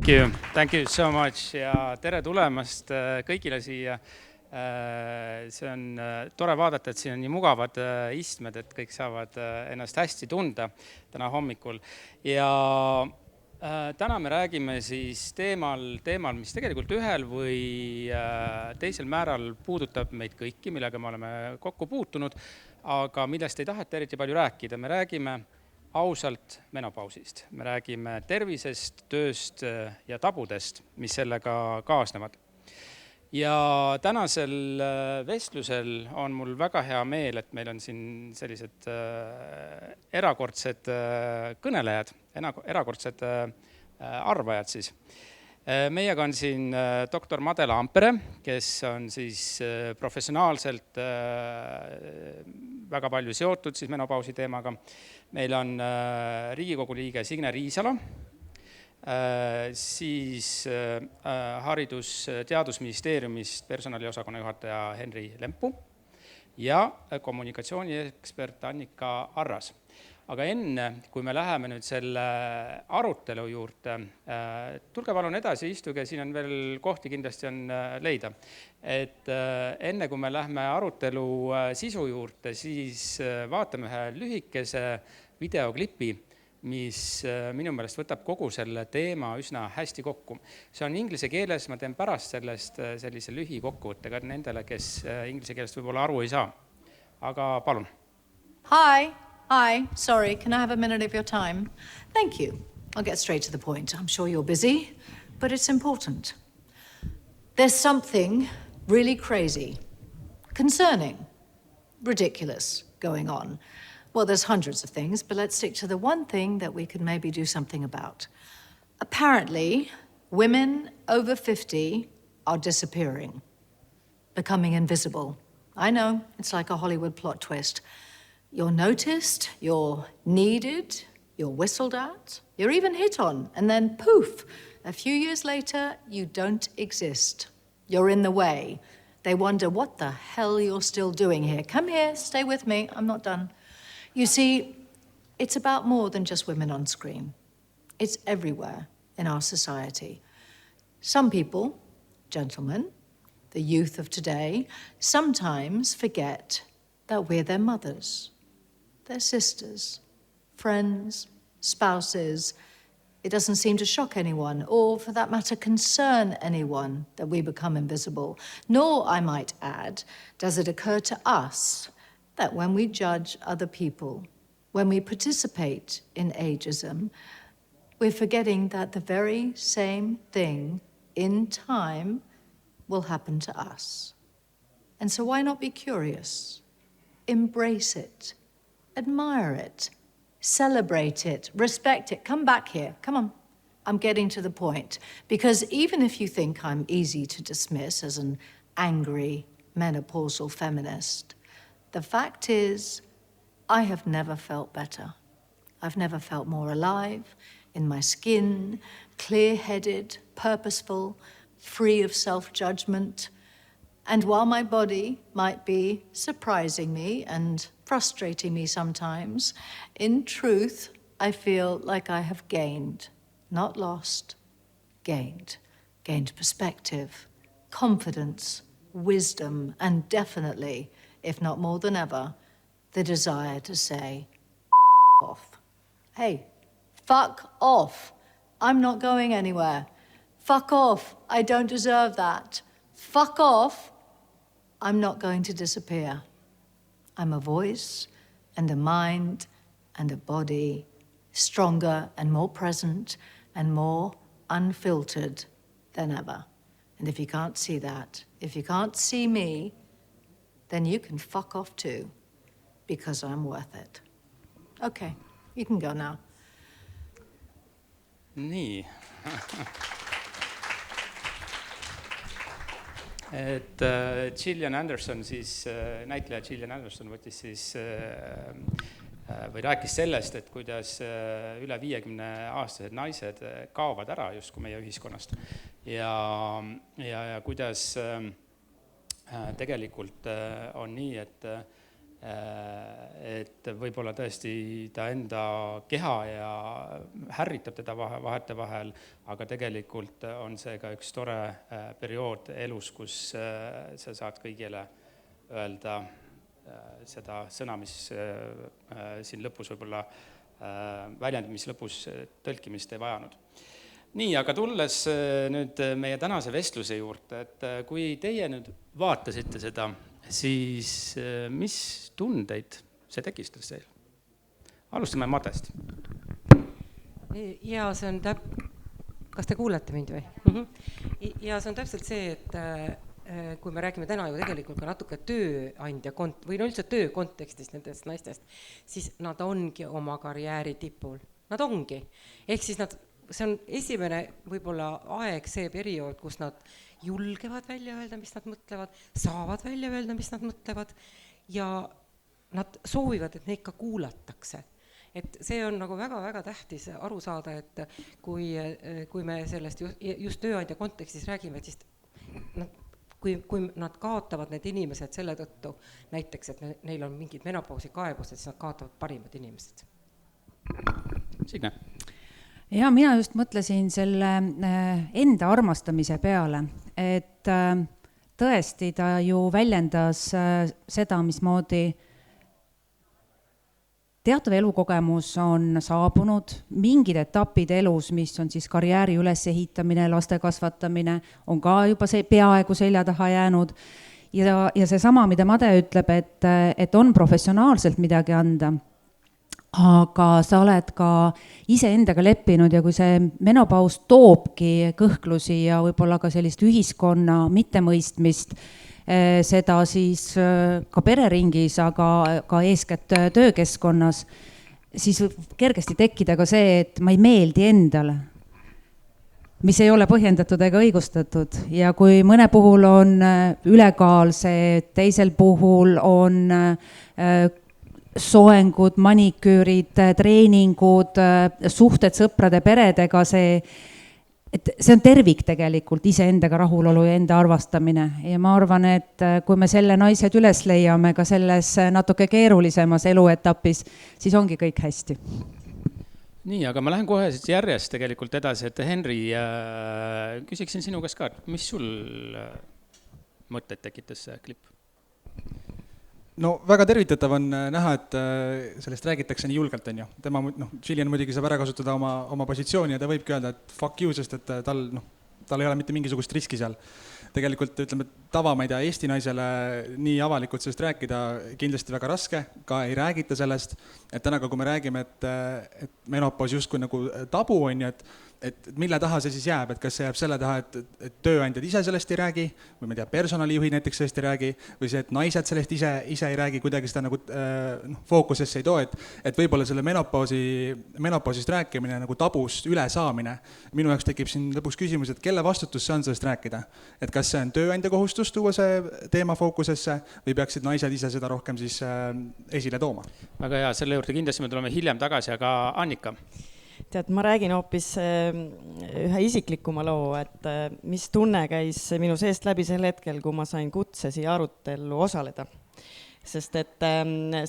Thank you so much ja tere tulemast kõigile siia. See on tore vaadata, et siin on nii mugavad istmed, et kõik saavad ennast hästi tunda täna hommikul. Ja täna me räägime siis teemal, mis tegelikult ühel või teisel määral puudutab meid kõiki, millega me oleme kokku puutunud, aga millest ei taheta eriti palju rääkida. Me räägime ausalt menopausist. Me räägime tervisest, tööst ja tabudest, mis sellega kaasnevad. Ja tänasel vestlusel on mul väga hea meel, et meil on siin sellised erakordsed kõnelejad, erakordsed arvajad siis. Meiega on siin doktor Madela Ampere, kes on siis professionaalselt väga palju seotud siis menopausi teemaga. Meil on Riigikogu liige Signe Riisalo, siis Haridus-Teadusministeeriumist personaliosakonna juhataja Henri Lempu ja kommunikatsiooniekspert Annika Arras. Aga enne, kui me läheme nüüd selle arutelu juurde, tulge palun edasi, istuge, siin on veel kohti kindlasti on leida. Et enne, kui me lähme arutelu sisu juurde, siis vaatame ühe lühikese videoklipi, mis minu meelest võtab kogu selle teema üsna hästi kokku. See on inglise keeles, ma teen pärast sellest sellise lühikokkuvõttega nendele, kes inglise keelest võib-olla aru ei saa. Aga palun. Hi, sorry, can I have a minute of your time? Thank you. I'll get straight to the point. I'm sure you're busy, but it's important. There's something really crazy, concerning, ridiculous going on. Well, there's hundreds of things, but let's stick to the one thing that we could maybe do something about. Apparently, women over 50 are disappearing, becoming invisible. I know, it's like a Hollywood plot twist. You're noticed, you're needed, you're whistled at, you're even hit on, and then poof, a few years later, you don't exist. You're in the way. They wonder what the hell you're still doing here. Come here, stay with me, I'm not done. You see, it's about more than just women on screen. It's everywhere in our society. Some people, gentlemen, the youth of today, sometimes forget that we're their mothers. Their sisters, friends, spouses. It doesn't seem to shock anyone, or for that matter, concern anyone that we become invisible. Nor, I might add, does it occur to us that when we judge other people, when we participate in ageism, we're forgetting that the very same thing in time will happen to us. And so why not be curious? Embrace it. Admire it, celebrate it, respect it. Come back here, come on. I'm getting to the point. Because even if you think I'm easy to dismiss as an angry, menopausal feminist, the fact is, I have never felt better. I've never felt more alive, in my skin, clear-headed, purposeful, free of self-judgment. And while my body might be surprising me and frustrating me sometimes, in truth, I feel like I have gained, not lost, gained. Gained perspective, confidence, wisdom, and definitely, if not more than ever, the desire to say, off. Hey, fuck off. I'm not going anywhere. Fuck off. I don't deserve that. Fuck off. I'm not going to disappear. I'm a voice and a mind and a body, stronger and more present and more unfiltered than ever. And if you can't see that, if you can't see me, then you can fuck off too, because I'm worth it. Okay, you can go now. Nii. Et Gillian Anderson, siis näitleja Gillian Anderson võttis siis või rääkis sellest, et kuidas üle 50-aastased naised kaovad ära justkui meie ühiskonnast ja kuidas tegelikult on nii, et et võib-olla tõesti ta enda keha ja härritab teda vahetevahel, aga tegelikult on see ka üks tore periood elus, kus sa saad kõigile öelda seda sõna, mis siin lõpus võib-olla väljend, mis lõpus tõlkimist ei vajanud. Nii, aga tulles nüüd meie tänase vestluse juurde, et kui teie nüüd vaatasite seda, siis mis tundeid see tekistas teil? Alustame Madest. Ja see on kas te kuulete mind või? Ja see on täpselt see, et kui me räägime täna ju tegelikult ka natuke tööandja või üldse töö kontekstis nendest naistest, siis nad ongi oma karjääri tipul. Nad ongi. Ehk siis see on esimene võib-olla aeg, see periood, kus nad julgevad välja öelda, mis nad mõtlevad, saavad välja öelda, mis nad mõtlevad ja nad soovivad, et neid ka kuulatakse. Et see on nagu väga-väga tähtis aru saada, et kui me sellest just tööandja kontekstis räägime, siis kui nad kaotavad need inimesed selle tõttu, näiteks, et neil on mingid menopausi kaebused, siis nad kaotavad parimad inimesed. Signe? Ja mina just mõtlesin selle enda armastamise peale, et tõesti ta ju väljendas seda, mismoodi teatav elukogemus on saabunud, mingid etapid elus, mis on siis karjääri ülesehitamine, laste kasvatamine, on ka juba see peaaegu selja taha jäänud. Ja see sama, mida Made ütleb, et on professionaalselt midagi anda, aga sa oled ka ise endaga leppinud ja kui see menopaus toobki kõhklusi ja võib-olla ka sellist ühiskonna mittemõistmist, seda siis ka pereringis, aga ka eeskätt töökeskkonnas, siis kergesti tekkida ka see, et ma ei meeldi endale, mis ei ole põhjendatud ega õigustatud. Ja kui mõne puhul on ülekaal see, teisel puhul on soengud, maniküürid, treeningud, suhted sõprade peredega, et see on tervik tegelikult, iseendaga rahulolu ja enda arvastamine. Ja ma arvan, et kui me selle naised üles leiame ka selles natuke keerulisemas eluetapis, siis ongi kõik hästi. Nii, aga ma lähen kohe järjest tegelikult edasi, et Henri, küsiksin sinu käest ka, mis sul mõtted tekitas see klipp? No väga tervitatav on näha, et sellest räägitakse nii julgelt, on ju. Tema, Gillian muidugi saab ära kasutada oma positsiooni ja ta võibki öelda, et fuck you, sest et tal ei ole mitte mingisugust riski seal. Tegelikult ütleme, tava, ma ei tea, Eesti naisele nii avalikult sellest rääkida kindlasti väga raske, ka ei räägita sellest, et täna, kui me räägime, et menopaus justkui nagu tabu on ju, et mille taha see siis jääb, et kas see jääb selle taha, et tööandjad ise sellest ei räägi, või ma tea, personalijuhid näiteks sellest ei räägi, või see, et naised sellest ise ei räägi, kuidagi seda nagu fookusesse ei too, et võib-olla selle menopausist rääkimine nagu tabust üle saamine. Minu jaoks tekib siin lõpuks küsimus, et kelle vastutus see on sellest rääkida? Et kas see on tööandja kohustus tuua see teema fookusesse või peaksid naised ise seda rohkem siis esile tooma? Väga hea, selle juurde kindlasti me tuleme hiljem tagasi, aga Annika? Tead, ma räägin hoopis ühe isiklikuma loo, et mis tunne käis minu seest läbi sel hetkel, kui ma sain kutse siia arutellu osaleda. Sest et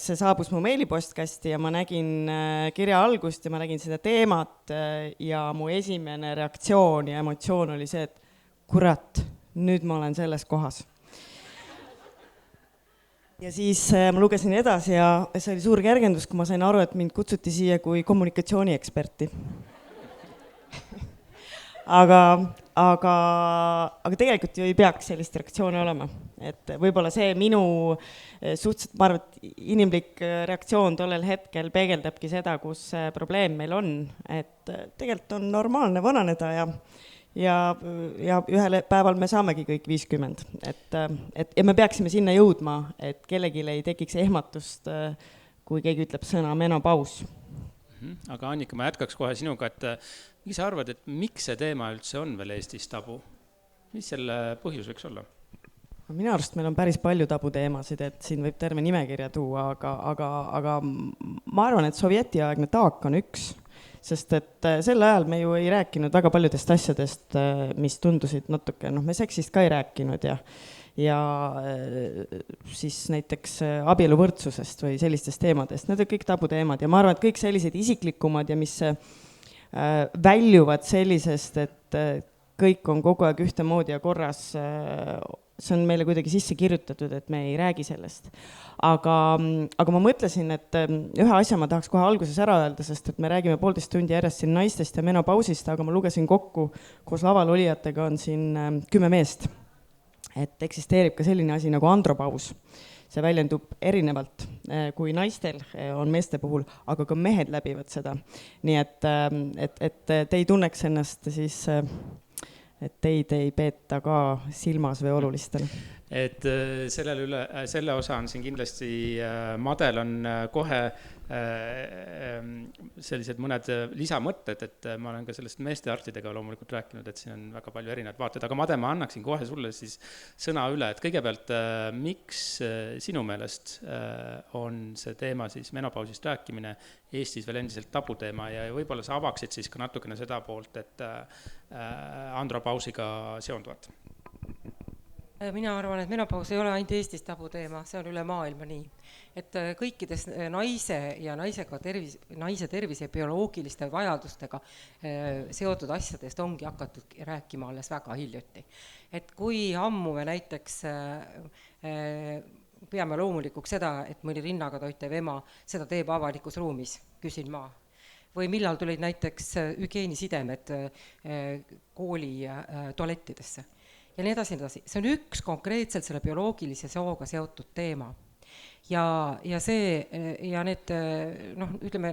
see saabus mu meilipostkasti ja ma nägin kirja algust ja ma nägin seda teemat ja mu esimene reaktsioon ja emotsioon oli see, et kurat, nüüd ma olen selles kohas. Ja siis ma lugesin edasi ja see oli suur kergendus, kui ma sain aru, et mind kutsuti siia kui kommunikatsioonieksperti. Aga tegelikult ju ei peaks sellist reaktsiooni olema. Et võib-olla see minu suhteliselt, ma arvan, et inimlik reaktsioon tollel hetkel peegeldabki seda, kus probleem meil on. Et tegelikult on normaalne vananeda ja ühel päeval me saamegi kõik 50. Ja me peaksime sinna jõudma, et kellelgi ei tekiks ehmatust, kui keegi ütleb sõna menopaus. Aga Annika, ma jätkaks kohe sinuga, et mis sa arvad, et miks see teema üldse on veel Eestis tabu? Mis selle põhjus võiks olla? Minu arust meil on päris palju tabuteemasid, et siin võib terve nimekirja tuua, aga ma arvan, et sovjetiaegne taak on üks. Sest et sel ajal me ju ei rääkinud väga paljudest asjadest, mis tundusid natuke, me seksist ka ei rääkinud ja siis näiteks abieluvõrdsusest või sellistest teemadest, need on kõik tabuteemad ja ma arvan, et kõik sellised isiklikumad ja mis väljuvad sellisest, et kõik on kogu aeg ühtemoodi ja korras, see on meile kuidagi sisse kirjutatud, et me ei räägi sellest. Aga ma mõtlesin, et ühe asja ma tahaks kohe alguses ära öelda, sest et me räägime 1,5 tundi järjest siin naistest ja menopausist, aga ma lugesin kokku, koos laval olijatega on siin 10 meest. Et eksisteerib ka selline asi nagu andropaus. See väljendub erinevalt kui naistel on meeste puhul, aga ka mehed läbivad seda. Nii et te ei tunneks ennast siis, et teid ei peeta ka silmas või olulistele. Et selle osa on siin kindlasti, Madel on kohe sellised mõned lisamõtted, et ma olen ka sellest meesteartidega loomulikult rääkinud, et siin on väga palju erinevad vaated, aga Made, ma annaksin kohe sulle siis sõna üle, et kõigepealt, miks sinu meelest on see teema siis menopausist rääkimine Eestis veel endiselt tabuteema ja võib-olla sa avaksid siis ka natukene seda poolt, et andropausiga seonduvat? Mina arvan, et menopaus ei ole ainult Eestis tabuteema, see on üle maailma nii. Et kõikides naise tervise ja bioloogiliste vajadustega seotud asjadest ongi hakatud rääkima alles väga hiljuti. Et kui ammu me näiteks peame loomulikuks seda, et mõni rinnaga toitev ema seda teeb avalikus ruumis, küsin ma. Või millal tulid näiteks hügieenisidemed kooli tualettidesse. Ja nii edasi. See on üks konkreetselt selle bioloogilise sooga seotud teema. Ja need, ütleme,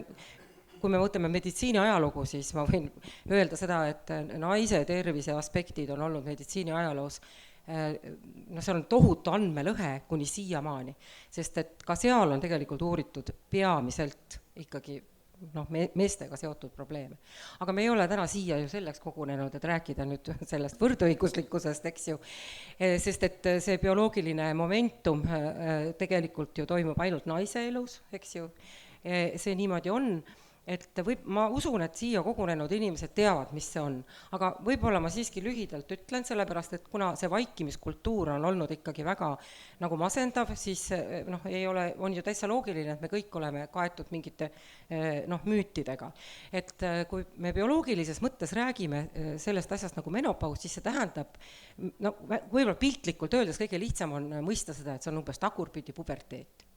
kui me võtame meditsiini ajalugu, siis ma võin öelda seda, et naise tervise aspektid on olnud meditsiini ajaloos, see on tohutu andmelõhe kuni siiamaani, sest et ka seal on tegelikult uuritud peamiselt ikkagi meestega seotud probleeme. Aga me ei ole täna siia ju selleks kogunenud, et rääkida nüüd sellest võrdõiguslikkusest, eks ju, sest et see bioloogiline momentum tegelikult ju toimub ainult naise elus, eks ju, see niimoodi on, et ma usun, et siia kogunenud inimesed teavad, mis see on, aga võib-olla ma siiski lühidalt ütlen, sellepärast, et kuna see vaikimiskultuur on olnud ikkagi väga nagu masendav, siis on ju täitsa loogiline, et me kõik oleme kaetud mingite müütidega. Et kui me bioloogilises mõttes räägime sellest asjast nagu menopaus, siis see tähendab, võib-olla piltlikult öeldes kõige lihtsam on mõista seda, et see on umbes tagurpidi puberteet.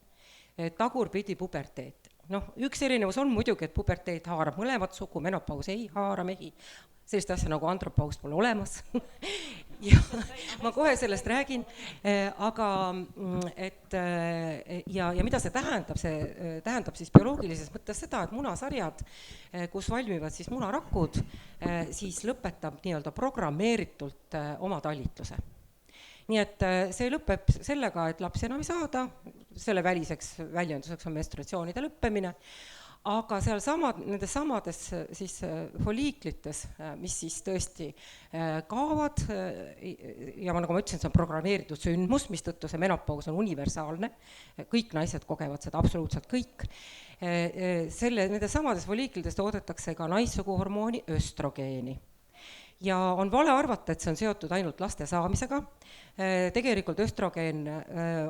Tagurpidi puberteet. Üks erinevus on muidugi, et puberteet haarab mõlemat sugu, menopaus ei haara mehi. Sellist asja nagu andropaus pole olemas. Ja ma kohe sellest räägin, aga ja mida see tähendab? See tähendab siis bioloogilises mõttes seda, et munasarjad, kus valmivad siis munarakud, siis lõpetab nii-öelda programmeeritult oma talitluse. Nii et see lõpeb sellega, et laps enam ei saada, selle väliseks väljenduseks on menstruatsioonide lõppemine, aga seal nendes samades siis foliiklites, mis siis tõesti kaovad ja nagu ma ütlesin, see on programmeeritud sündmus, mistõttu see menopaus on universaalne, kõik naised kogevad seda, absoluutselt kõik. Nendes samades foliiklites toodetakse ka naissuguhormooni östrogeeni. Ja on vale arvata, et see on seotud ainult laste saamisega. Tegelikult östrogeen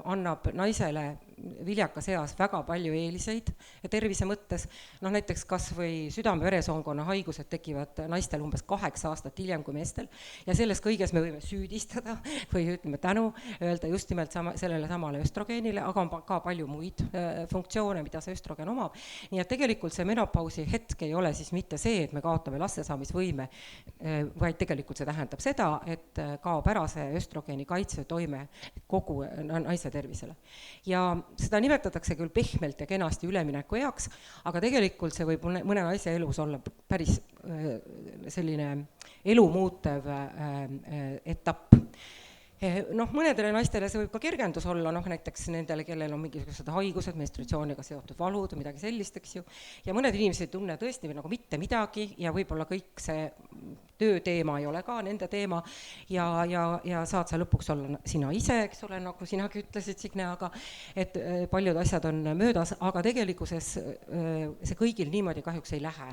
annab naisele viljakas eas väga palju eeliseid tervise mõttes. Näiteks kas või südame-veresoonkonna haigused tekivad naistel umbes 8 aastat hiljem kui meestel ja selles kõiges me võime süüdistada või ütleme tänu öelda just nimelt sellele samale östrogeenile, aga on ka palju muid funktsioone, mida see östrogen omab. Nii et tegelikult see menopausi hetk ei ole siis mitte see, et me kaotame lastesaamisvõime, vaid tegelikult see tähendab seda, et kaob ära see östrogeeni kaitse toime kogu naise tervisele. Ja seda nimetatakse küll pehmelt ja kenasti ülemineku eaks, aga tegelikult see võib mõne naise elus olla päris selline elumuutev etapp. Mõnedele naistele see võib ka kergendus olla, näiteks nendele, kellel on mingisugused haigused, menstruatsiooniga seotud valud või midagi sellist, eks ju. Ja mõned inimesed ei tunne tõesti nagu mitte midagi ja võib-olla kõik see tööteema ei ole ka nende teema ja saad sa lõpuks olla sina ise, eks ole, nagu sinagi ütlesid, Signe, aga et paljud asjad on möödas, aga tegelikkuses see kõigil niimoodi kahjuks ei lähe.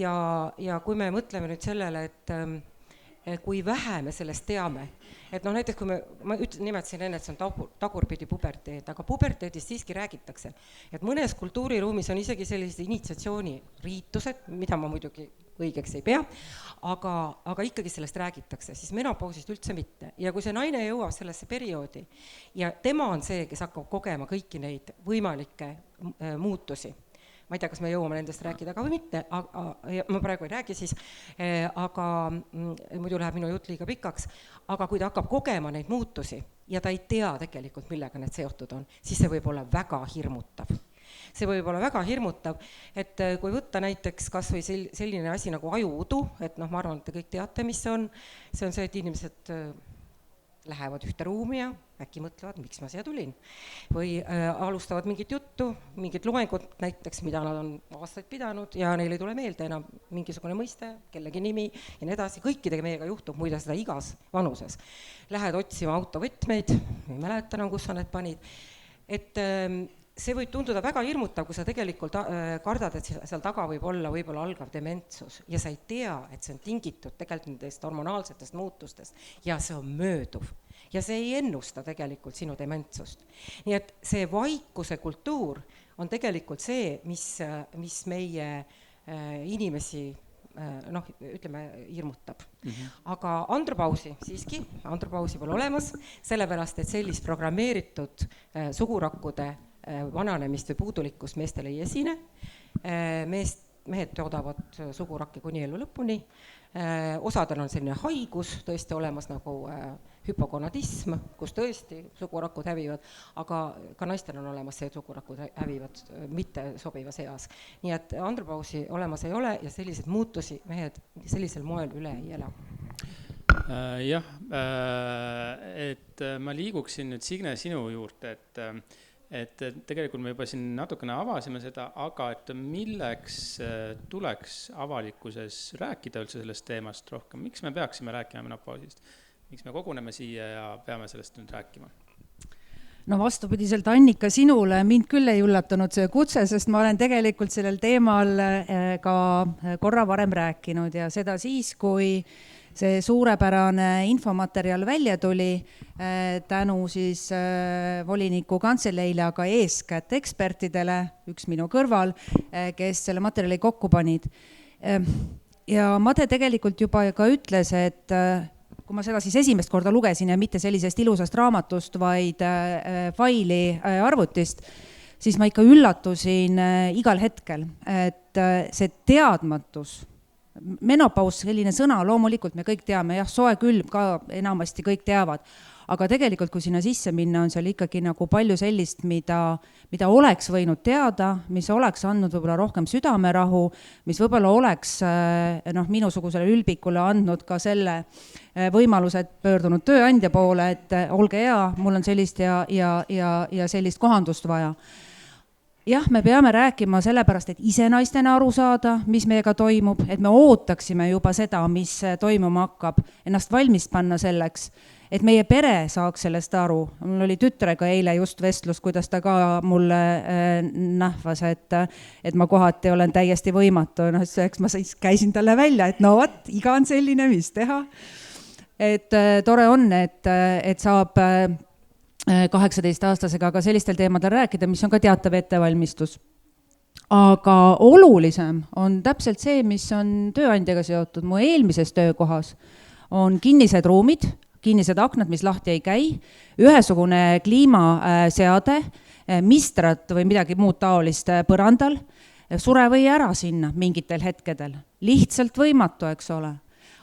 Ja kui me mõtleme nüüd sellele, kui vähe me sellest teame. Et noh, näiteks kui ma nimetasin enne, et see on tagurpidi puberteed, aga puberteedist siiski räägitakse. Et mõnes kultuuriruumis on isegi sellised initsiatsiooniriitused, mida ma muidugi õigeks ei pea, aga ikkagi sellest räägitakse, siis menopausist üldse mitte. Ja kui see naine jõuab sellesse perioodi ja tema on see, kes hakkab kogema kõiki neid võimalikke muutusi, ma ei tea, kas me jõuame nendest rääkida ka või mitte, ma praegu ei räägi siis, aga muidu läheb minu jutt liiga pikaks, aga kui ta hakkab kogema neid muutusi ja ta ei tea tegelikult, millega need seotud on, siis see võib olla väga hirmutav. See võib olla väga hirmutav, et kui võtta näiteks kas või selline asi nagu ajuudu, et noh, ma arvan, et te kõik teate, mis see on, et inimesed lähevad ühte ruumi ja äkki mõtlevad, miks ma siia tulin. Või alustavad mingit juttu, mingit loengut näiteks, mida nad on aastaid pidanud ja neil ei tule meelde enam mingisugune mõiste, kellegi nimi ja nii edasi. Kõikidega meiega juhtub, muide seda igas vanuses. Lähed otsima autovõtmeid, ei mäleta enam, kus sa need panid. Et see võib tunduda väga hirmutav, kui sa tegelikult kardad, et seal taga võib olla võib-olla algav dementsus ja sa ei tea, et see on tingitud tegelikult nendest hormonaalsetest muutustest ja see on mööduv ja see ei ennusta tegelikult sinu dementsust. Nii et see vaikuse kultuur on tegelikult see, mis meie inimesi ütleme, hirmutab. Aga andropausi siiski, andropausi pole olemas, sellepärast, et sellist programmeeritud sugurakkude vananemist või puudulikkust meestel ei esine. Mehed toodavad sugurakke kuni elu lõpuni. Osadel on selline haigus tõesti olemas nagu hüpogonadism, kus tõesti sugurakud hävivad, aga ka naistel on olemas see, et sugurakud hävivad mitte sobivas eas. Nii et andropausi olemas ei ole ja selliseid muutusi mehed sellisel moel üle ei ela. Jah, et ma liiguksin nüüd Signe sinu juurde, et tegelikult me juba siin natukene avasime seda, aga et milleks tuleks avalikkuses rääkida üldse sellest teemast rohkem? Miks me peaksime rääkima menopausist? Miks me koguneme siia ja peame sellest nüüd rääkima? No vastupidiselt Annika sinule, mind küll ei üllatanud see kutse, sest ma olen tegelikult sellel teemal ka korra varem rääkinud ja seda siis, kui see suurepärane infomaterjal välja tuli tänu siis voliniku kantseleile, aga eeskätt ekspertidele, üks minu kõrval, kes selle materjali kokku panid. Ja Made tegelikult juba ka ütles, et kui ma seda siis esimest korda lugesin ja mitte sellisest ilusast raamatust, vaid faili arvutist, siis ma ikka üllatusin igal hetkel, et see teadmatus, menopaus, selline sõna, loomulikult me kõik teame, jah, soe külm ka enamasti kõik teavad, aga tegelikult kui sinna sisse minna, on seal ikkagi nagu palju sellist, mida oleks võinud teada, mis oleks andnud võib-olla rohkem südamerahu, mis võib-olla oleks minusugusele ülbikule andnud ka selle võimaluse, et pöördunud tööandja poole, et olge hea, mul on sellist ja sellist kohandust vaja. Jah, me peame rääkima sellepärast, et ise naistena aru saada, mis meiega toimub, et me ootaksime juba seda, mis toimuma hakkab, ennast valmis panna selleks, et meie pere saaks sellest aru. Mul oli tütrega eile just vestlus, kuidas ta ka mulle nähvas, et ma kohati olen täiesti võimatu. Eks ma käisin talle välja, et no võt, iga on selline, mis teha. Et tore on, et saab 18-aastasega ka sellistel teemadel rääkida, mis on ka teatav ettevalmistus. Aga olulisem on täpselt see, mis on tööandjaga seotud. Mu eelmises töökohas on kinnised ruumid, kinnised aknad, mis lahti ei käi, ühesugune kliimaseade, mistrat või midagi muud taolist põrandal, sure või ära sinna mingitel hetkedel. Lihtsalt võimatu, eks ole.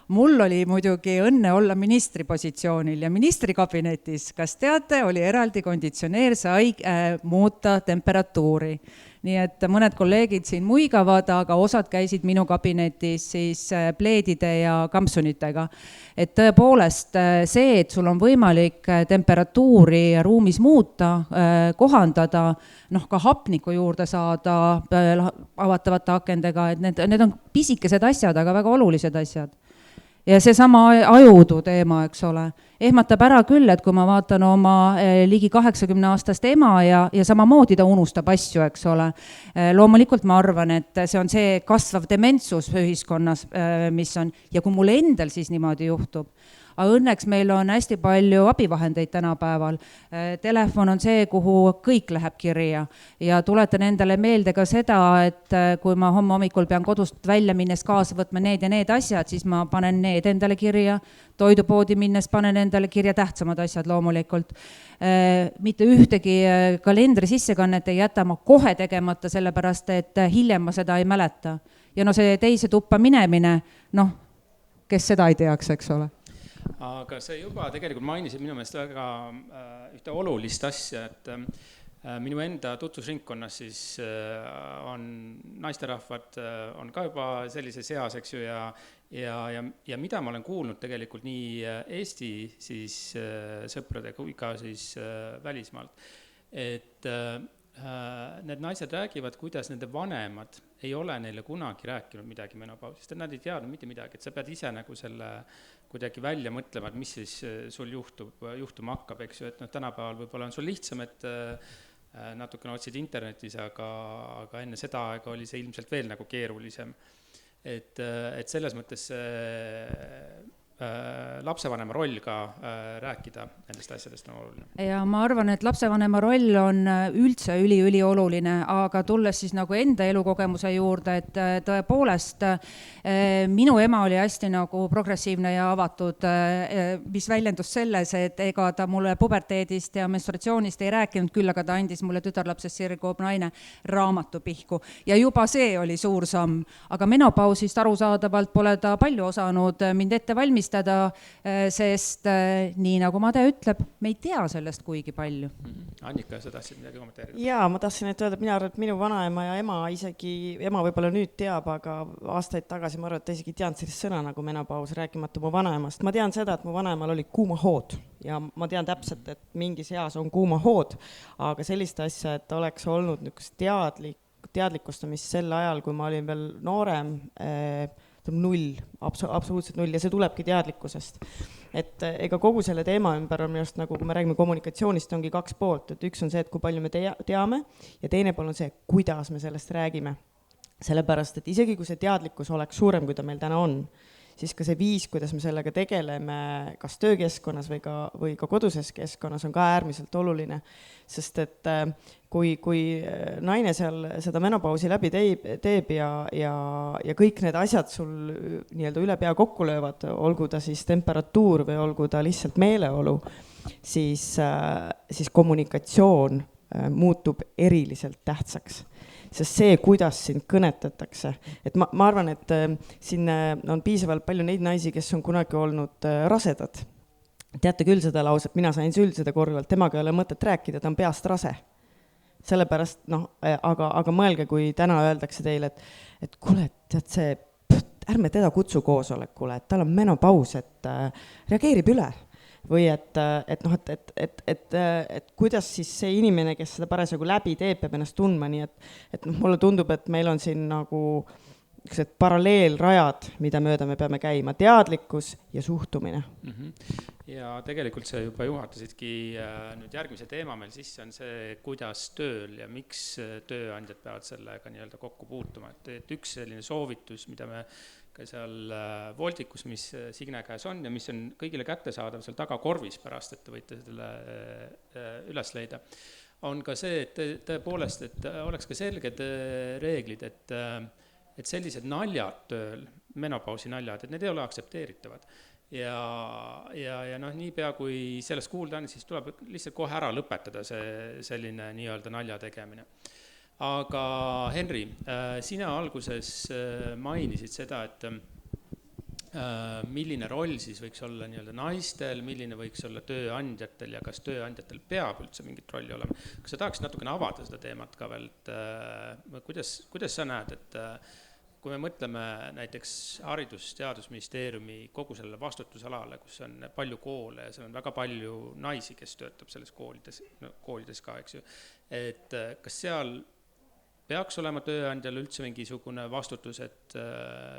Mul oli muidugi õnne olla ministri positsioonil ja ministri kabinetis, kas teate, oli eraldi konditsioneer, sai muuta temperatuuri. Nii et mõned kolleegid siin muigavad, aga osad käisid minu kabinetis siis pleedide ja kampsunitega. Et tõepoolest see, et sul on võimalik temperatuuri ruumis muuta, kohandada, ka hapniku juurde saada avatavate akendega, et need on pisikesed asjad, aga väga olulised asjad. ja seesama ajudu teema, eks ole, ehmatab ära küll, et kui ma vaatan oma ligi 80-aastast ema ja samamoodi ta unustab asju, eks ole. Loomulikult ma arvan, et see on see kasvav dementsus ühiskonnas, mis on, ja kui mul endal siis niimoodi juhtub, aga õnneks meil on hästi palju abivahendeid tänapäeval. Telefon on see, kuhu kõik läheb kirja ja tuletan endale meelde ka seda, et kui ma homme hommikul pean kodust välja minnes kaasa võtma need ja need asjad, siis ma panen need endale kirja, toidupoodi minnes panen endale kirja tähtsamad asjad loomulikult. Mitte ühtegi kalendri sissekannet ei jäta ma kohe tegemata, sellepärast et hiljem ma seda ei mäleta. Ja no see teise tuppa minemine, noh, kes seda ei teaks, eks ole. Aga see juba tegelikult mainisid minu meelest väga ühte olulist asja, et minu enda tutvusringkonnas siis on naisterahvad, on ka juba sellises eas, eks ju, ja mida ma olen kuulnud tegelikult nii Eesti siis sõprade kui ka siis välismaalt, et need naised räägivad, kuidas nende vanemad ei ole neile kunagi rääkinud midagi menopausist, et nad ei teadnud mitte midagi, et sa pead ise nagu selle kuidagi välja mõtlema, et mis siis sul juhtuma hakkab, eks ju, et tänapäeval võib-olla on sul lihtsam, et natukene otsid internetis, aga enne seda aega oli see ilmselt veel nagu keerulisem. Et selles mõttes lapsevanema roll ka rääkida nendest asjadest on oluline. Ja ma arvan, et lapsevanema roll on üldse üli oluline, aga tulles siis nagu enda elukogemuse juurde, et tõepoolest minu ema oli hästi nagu progressiivne ja avatud, mis väljendus selles, et ega ta mulle puberteedist ja menstruatsioonist ei rääkinud, küll aga ta andis mulle tütarlapsest sirgub naine raamatu pihku ja juba see oli suur samm, aga menopausist arusaadavalt pole ta palju osanud mind ette valmistada, sest nii nagu Made ütleb, me ei tea sellest kuigi palju. Annika, sa tahtsid midagi kommenteerida? Jaa, ma tahtsin öelda, et mina arvan, et minu vanaema ja ema ema võib-olla nüüd teab, aga aastaid tagasi ma arvan, et ta isegi teadnud sellist sõna nagu menopaus, rääkimata mu vanaemast. Ma tean seda, et mu vanaemal oli kuumahood ja ma tean täpselt, et mingis eas on kuumahood, aga sellist asja, et oleks olnud niisugust teadlikustamist sel ajal, kui ma olin veel noorem, null, absoluutselt null ja see tulebki teadlikkusest. Et ega kogu selle teema ümber on minust, nagu kui me räägime kommunikatsioonist, ongi kaks poolt, et üks on see, et kui palju me teame ja teine pool on see, kuidas me sellest räägime. Sellepärast, et isegi kui see teadlikkus oleks suurem, kui ta meil täna on, siis ka see viis, kuidas me sellega tegeleme kas töökeskkonnas või ka koduses keskkonnas on ka äärmiselt oluline, sest et kui naine seal seda menopausi läbi teeb ja kõik need asjad sul nii-öelda üle pea kokku löövad, olgu ta siis temperatuur või olgu ta lihtsalt meeleolu, siis kommunikatsioon muutub eriliselt tähtsaks. Sest see, kuidas sind kõnetatakse. Et ma arvan, et siin on piisavalt palju neid naisi, kes on kunagi olnud rasedad. Teate küll seda lauset, mina sain süldseda korduvalt, temaga ei ole mõtet rääkida, ta on peast rase. Sellepärast, aga mõelge, kui täna öeldakse teile, et kuule, tead see, ärme teda kutsu koosolekule, et tal on menopaus, et reageerib üle. Või et kuidas siis see inimene, kes seda parasjagu läbi teeb, peab ennast tundma, nii et mulle tundub, et meil on siin nagu paralleelrajad, mida mööda me peame käima, teadlikkus ja suhtumine. Ja tegelikult see juba juhatasidki nüüd järgmise teema meil sisse on see, kuidas tööl ja miks tööandjad peavad sellega nii-öelda kokku puutuma. Et üks selline soovitus, mida me ka seal Voltikus, mis Signe käes on ja mis on kõigile kättesaadav seal taga korvis pärast, et te võite selle üles leida, on ka see, et tõepoolest, et oleks ka selged reeglid, et sellised naljad tööl, menopausi naljad, et need ei ole aktsepteeritavad. Ja niipea kui sellest kuulda on, siis tuleb lihtsalt kohe ära lõpetada see selline nii-öelda nalja tegemine. Aga Henri, sina alguses mainisid seda, et milline roll siis võiks olla nii-öelda naistel, milline võiks olla tööandjatel ja kas tööandjatel peab üldse mingit rolli olema. Kas sa tahaksid natukene avada seda teemat ka veel, et kuidas sa näed, et kui me mõtleme näiteks Haridus-Teadusministeeriumi kogu selle vastutusalale, kus on palju koole ja seal on väga palju naisi, kes töötab selles koolides ka, eks ju, et kas seal peaks olema tööandjal üldse mingisugune vastutus, et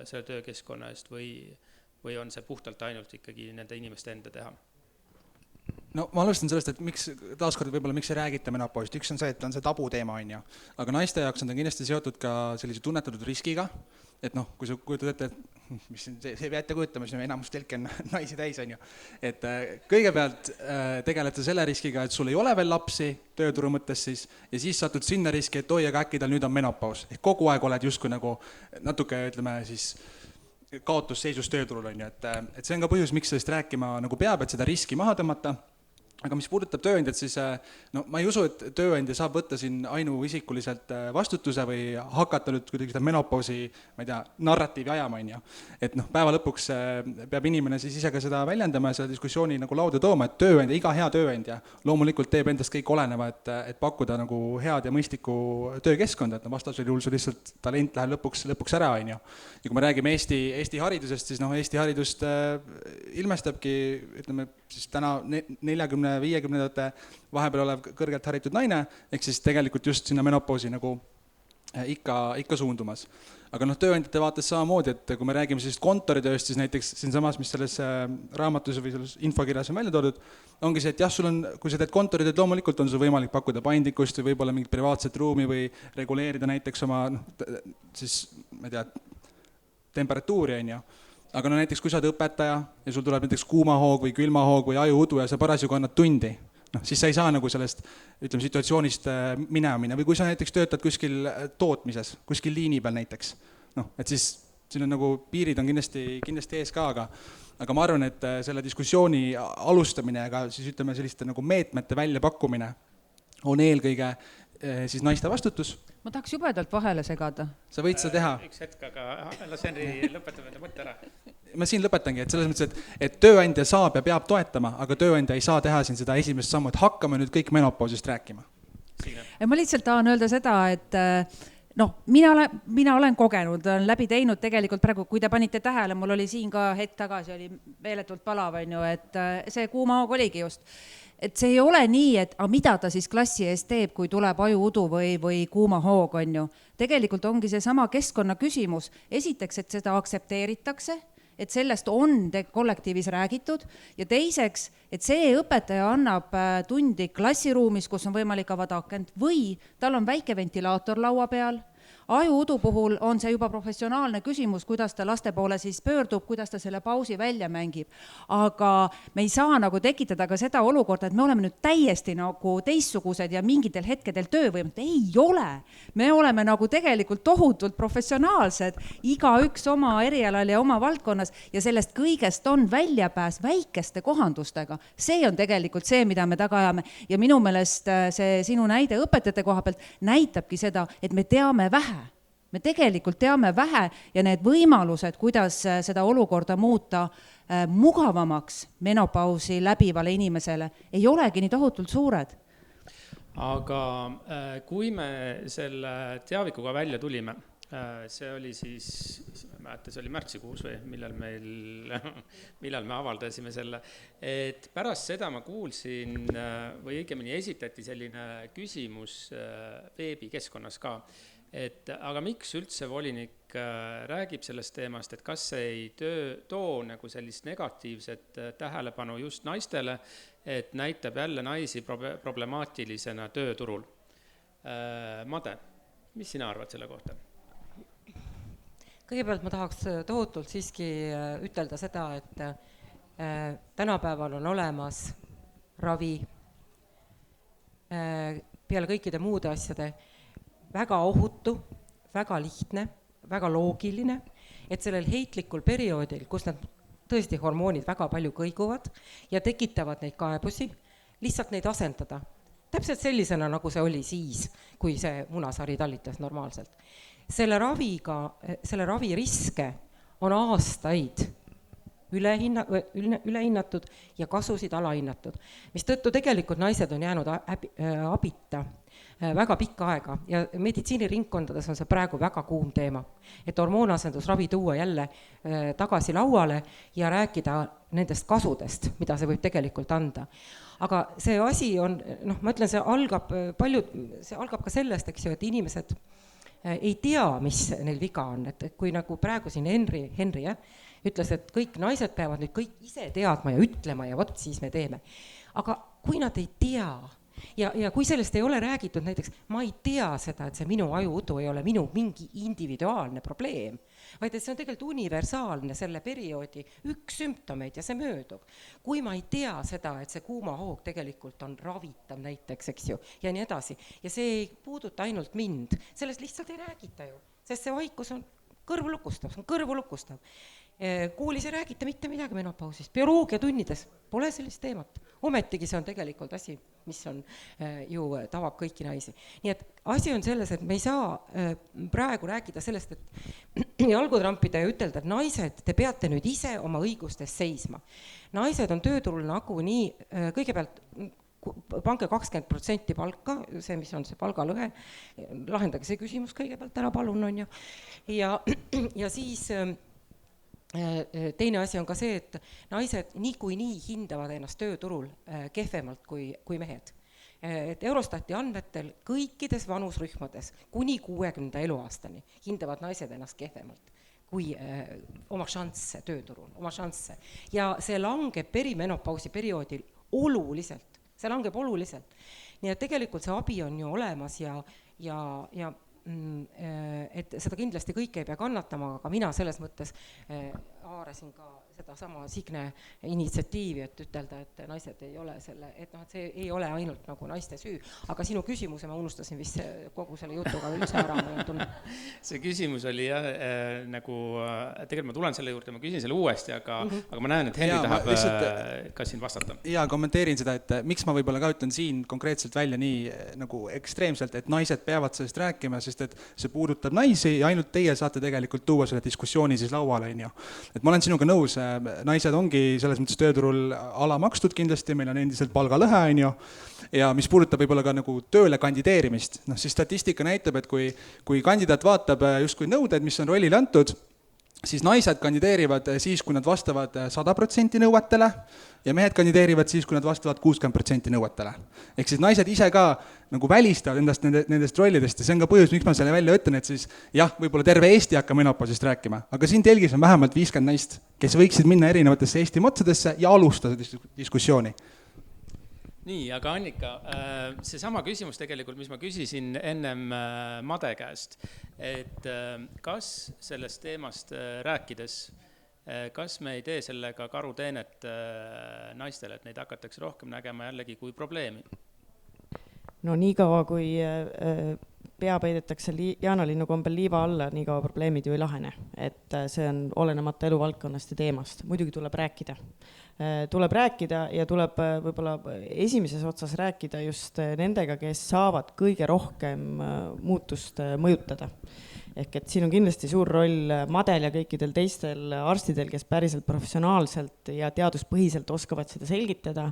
selle töökeskkonna eest või või on see puhtalt ainult ikkagi nende inimeste enda teha? No ma alustan sellest, et miks, taaskord võib-olla miks ei räägita menopausist, üks on see, et on see tabuteema, on ju, aga naiste jaoks on ta kindlasti seotud ka sellise tunnetatud riskiga, et noh, kui sa kujutad ette, et mis see ei pea ette kujutama, siis enamus telke on naisi täis, on ju, et kõigepealt tegeled sa selle riskiga, et sul ei ole veel lapsi tööturu mõttes siis, ja siis satud sinna riski, et oi, aga äkki tal nüüd on menopaus, ehk kogu aeg oled justkui nagu natuke, ütleme siis, kaotusseisus tööturul, on ju, et see on ka põhjus, miks sellest rääkima nagu peab, et seda riski maha tõmmata. Aga mis puudutab tööandjat, siis no, ma ei usu, et tööandja saab võtta siin ainuisikuliselt vastutuse või hakata nüüd kuidagi seda menopausi, ma ei tea, narratiivi ajama, on ju. Et noh, päeva lõpuks peab inimene siis ise ka seda väljendama ja selle diskussiooni nagu lauda tooma, et tööandja, iga hea tööandja loomulikult teeb endast kõik oleneva, et pakkuda nagu head ja mõistlikku töökeskkonda, et no vastasel juhul sul lihtsalt talent läheb lõpuks ära, on ju. Ja kui me räägime Eesti haridusest, siis noh, Eesti haridust ilmestabki, ütleme, siis täna 40-50-ndate vahepeal olev kõrgelt haritud naine, ehk siis tegelikult just sinna menopausi nagu ikka suundumas. Aga noh, tööandjate vaates samamoodi, et kui me räägime siis kontoritööst, siis näiteks siinsamas, mis selles raamatus või selles infokirjas on välja toodud, ongi see, et jah, sul on, kui sa teed kontoritööd, loomulikult on sul võimalik pakkuda paindlikkust või võib-olla mingit privaatset ruumi või reguleerida näiteks oma siis, ma ei tea, temperatuuri, on ju. Aga no näiteks, kui sa oled õpetaja ja sul tuleb näiteks kuumahoog või külmahoog või ajuudu ja sa parasjagu annad tundi, noh, siis sa ei saa nagu sellest, ütleme, situatsioonist minema. Või kui sa näiteks töötad kuskil tootmises, kuskil liini peal näiteks, noh, et siis siin on nagu piirid on kindlasti ees ka, aga ma arvan, et selle diskussiooni alustamine, aga siis ütleme selliste nagu meetmete väljapakkumine on eelkõige siis naiste vastutus. Ma tahaks jubedalt vahele segada. Sa võid seda teha. Üks hetk, aga las Henri lõpetab enda mõtte ära. Ma siin lõpetangi, et selles mõttes, et tööandja saab ja peab toetama, aga tööandja ei saa teha siin seda esimest sammu, et hakkame nüüd kõik menopausist rääkima. Ma lihtsalt tahan öelda seda, et noh, mina olen kogenud, olen läbi teinud tegelikult praegu, kui te panite tähele, mul oli siin ka hetk tagasi, oli meeletult palav, et see kuumahoog oligi just. Et see ei ole nii, et mida ta siis klassi ees teeb, kui tuleb ajuudu või kuumahoog, on ju. Tegelikult ongi see sama keskkonna küsimus. Esiteks, et seda aksepteeritakse, et sellest on kollektiivis räägitud ja teiseks, et see õpetaja annab tundi klassiruumis, kus on võimalik avada akent või tal on väike ventilaator laua peal. Ajuudu puhul on see juba professionaalne küsimus, kuidas ta laste poole siis pöördub, kuidas ta selle pausi välja mängib. Aga me ei saa nagu tekitada ka seda olukorda, et me oleme nüüd täiesti nagu teistsugused ja mingitel hetkedel töövõimet. Ei ole. Me oleme nagu tegelikult tohutult professionaalsed, igaüks oma erialal ja oma valdkonnas ja sellest kõigest on väljapääs väikeste kohandustega. See on tegelikult see, mida me taga ajame ja minu meelest see sinu näide õpetajate koha pealt näitabki seda, et me teame vähe. Me tegelikult teame vähe ja need võimalused, kuidas seda olukorda muuta mugavamaks menopausi läbivale inimesele, ei olegi nii tohutult suured. Aga kui me selle teavikuga välja tulime, see oli siis, see oli märtsikuus või millal me avaldasime selle, et pärast seda ma kuulsin või õigemini esitati selline küsimus veebikeskkonnas ka, et aga miks üldse volinik räägib sellest teemast, et kas see ei too nagu sellist negatiivset tähelepanu just naistele, et näitab jälle naisi problemaatilisena tööturul. Made, mis sina arvad selle kohta? Kõigepealt ma tahaks tohutult siiski ütelda seda, et tänapäeval on olemas ravi peale kõikide muude asjade väga ohutu, väga lihtne, väga loogiline, et sellel heitlikul perioodil, kus nad tõesti hormoonid väga palju kõiguvad ja tekitavad neid kaebusi, lihtsalt neid asendada. Täpselt sellisena, nagu see oli siis, kui see munasari talitas normaalselt. Selle ravi riske on aastaid ülehinnatud ja kasusid alahinnatud, mis tõttu tegelikult naised on jäänud abita väga pikka aega ja meditsiiniringkondades on see praegu väga kuum teema, et hormoonasendusravi tuua jälle tagasi lauale ja rääkida nendest kasudest, mida see võib tegelikult anda. Aga see asi on, ma ütlen, see algab ka sellest, eks ju, et inimesed ei tea, mis neil viga on, et kui nagu praegu siin Henri ütles, et kõik naised peavad nüüd kõik ise teadma ja ütlema ja vot siis me teeme. Aga kui nad ei tea ja kui sellest ei ole räägitud, näiteks ma ei tea seda, et see minu ajuudu ei ole minu mingi individuaalne probleem, vaid et see on tegelikult universaalne selle perioodi üks sümptomeid ja see möödub. Kui ma ei tea seda, et see kuumahoog tegelikult on ravitav näiteks, eks ju, ja nii edasi, ja see ei puuduta ainult mind, sellest lihtsalt ei räägita ju, sest see vaikus on kõrvulukustav, see on kõrvulukustav. Koolis ei räägita mitte midagi menopausist, bioloogiatunnides pole sellist teemat. Ometigi see on tegelikult asi, mis on ju tabab kõiki naisi. Nii et asi on selles, et me ei saa praegu rääkida sellest, et jalgutrampida ja ütelda, et naised, te peate nüüd ise oma õigustes seisma. Naised on tööturul nagu nii, kõigepealt pange 20% palka, see, mis on see palgalõhe, lahendage see küsimus kõigepealt ära, palun, on ju. Ja siis teine asi on ka see, et naised niikuinii hindavad ennast tööturul kehvemalt kui mehed. Et Eurostati andmetel kõikides vanusrühmades kuni 60 eluaastani hindavad naised ennast kehvemalt kui oma šansse tööturul, oma šansse. Ja see langeb perimenopausi perioodil oluliselt, see langeb oluliselt. Nii et tegelikult see abi on ju olemas ja et seda kindlasti kõike ei pea kannatama, aga mina selles mõttes haarasin ka seda sama Signe initsiatiivi, et ütelda, et naised ei ole selle, et see ei ole ainult nagu naiste süü, aga sinu küsimuse ma unustasin vist kogu selle jutuga üldse ära. See küsimus oli nagu, tegelikult ma tulen selle juurde, ma küsin selle uuesti, aga ma näen, et Henri tahab ka siin vastata. Ja kommenteerin seda, et miks ma võib-olla ka ütlen siin konkreetselt välja nii nagu ekstreemselt, et naised peavad sellest rääkima, sest et see puudutab naisi ja ainult teie saate tegelikult tuua selle diskussiooni siis lauale. Et ma olen sinuga nõus, naised ongi selles mõttes tööturul alamakstud kindlasti, meil on endiselt palgalõhe, ja mis puudutab võib-olla ka nagu tööle kandideerimist, siis statistika näitab, et kui kandidaat vaatab justkui nõuded, mis on rollile antud, siis naised kandideerivad siis, kui nad vastavad 100% nõuetele ja mehed kandideerivad siis, kui nad vastavad 60% nõuetele. Ehk siis naised ise ka nagu välistavad endast nendest rollidest ja see on ka põhjus, miks ma selle välja ütlen, et siis jah, võib-olla terve Eesti hakka menopausist rääkima, aga siin telgis on vähemalt 50 naist, kes võiksid minna erinevatesse Eesti otsadesse ja alustada diskussiooni. Nii, aga Annika, see sama küsimus tegelikult, mis ma küsisin ennem Made käest, et kas sellest teemast rääkides, kas me ei tee sellega karuteenet naistele, et neid hakatakse rohkem nägema jällegi kui probleemi? No nii kaua, kui pea peidetakse jaanalinnu kombel liiva alla, nii kaua probleemid ju ei lahene. Et see on olenemata eluvaldkonnast ja teemast. Muidugi tuleb rääkida. Tuleb rääkida ja tuleb võib-olla esimeses otsas rääkida just nendega, kes saavad kõige rohkem muutust mõjutada. Ehk et siin on kindlasti suur roll Madel ja kõikidel teistel arstidel, kes päriselt professionaalselt ja teaduspõhiselt oskavad seda selgitada,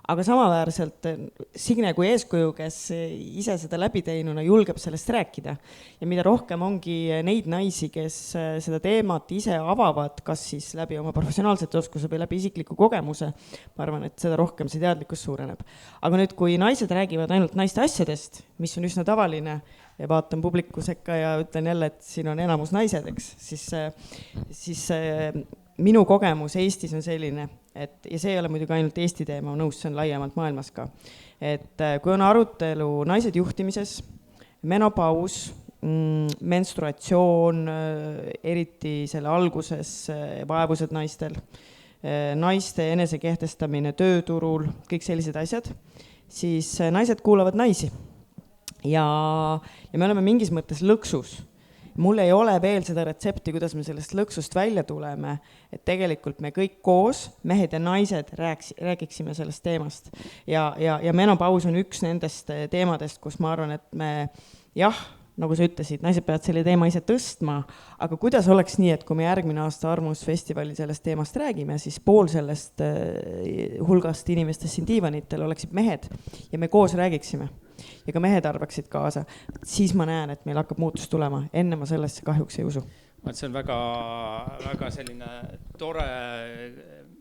aga samaväärselt Signe kui eeskuju, kes ise seda läbiteinuna julgeb sellest rääkida. Ja mida rohkem ongi neid naisi, kes seda teemat ise avavad, kas siis läbi oma professionaalsete oskuse või läbi isikliku kogemuse, ma arvan, et seda rohkem see teadlikkus suureneb. Aga nüüd, kui naised räägivad ainult naiste asjadest, mis on üsna tavaline, ja vaatan publiku sekka ja ütlen jälle, et siin on enamus naised, eks, siis minu kogemus Eestis on selline, et, ja see ei ole muidugi ainult Eesti teema, nõus, see on laiemalt maailmas ka, et kui on arutelu naised juhtimises, menopaus, menstruatsioon, eriti selle alguses, vaevused naistel, naiste enesekehtestamine tööturul, kõik sellised asjad, siis naised kuulavad naisi. Ja me oleme mingis mõttes lõksus. Mul ei ole veel seda retsepti, kuidas me sellest lõksust välja tuleme, et tegelikult me kõik koos, mehed ja naised, räägiksime sellest teemast. Ja menopaus on üks nendest teemadest, kus ma arvan, et me, jah, nagu sa ütlesid, naised peavad selle teema ise tõstma, aga kuidas oleks nii, et kui me järgmine aasta Arvamusfestivalil sellest teemast räägime, siis pool sellest hulgast inimestest siin diivanitel oleksid mehed ja me koos räägiksime. Ja ka mehed arvaksid kaasa, siis ma näen, et meil hakkab muutus tulema. Enne ma sellesse kahjuks ei usu. See on väga selline tore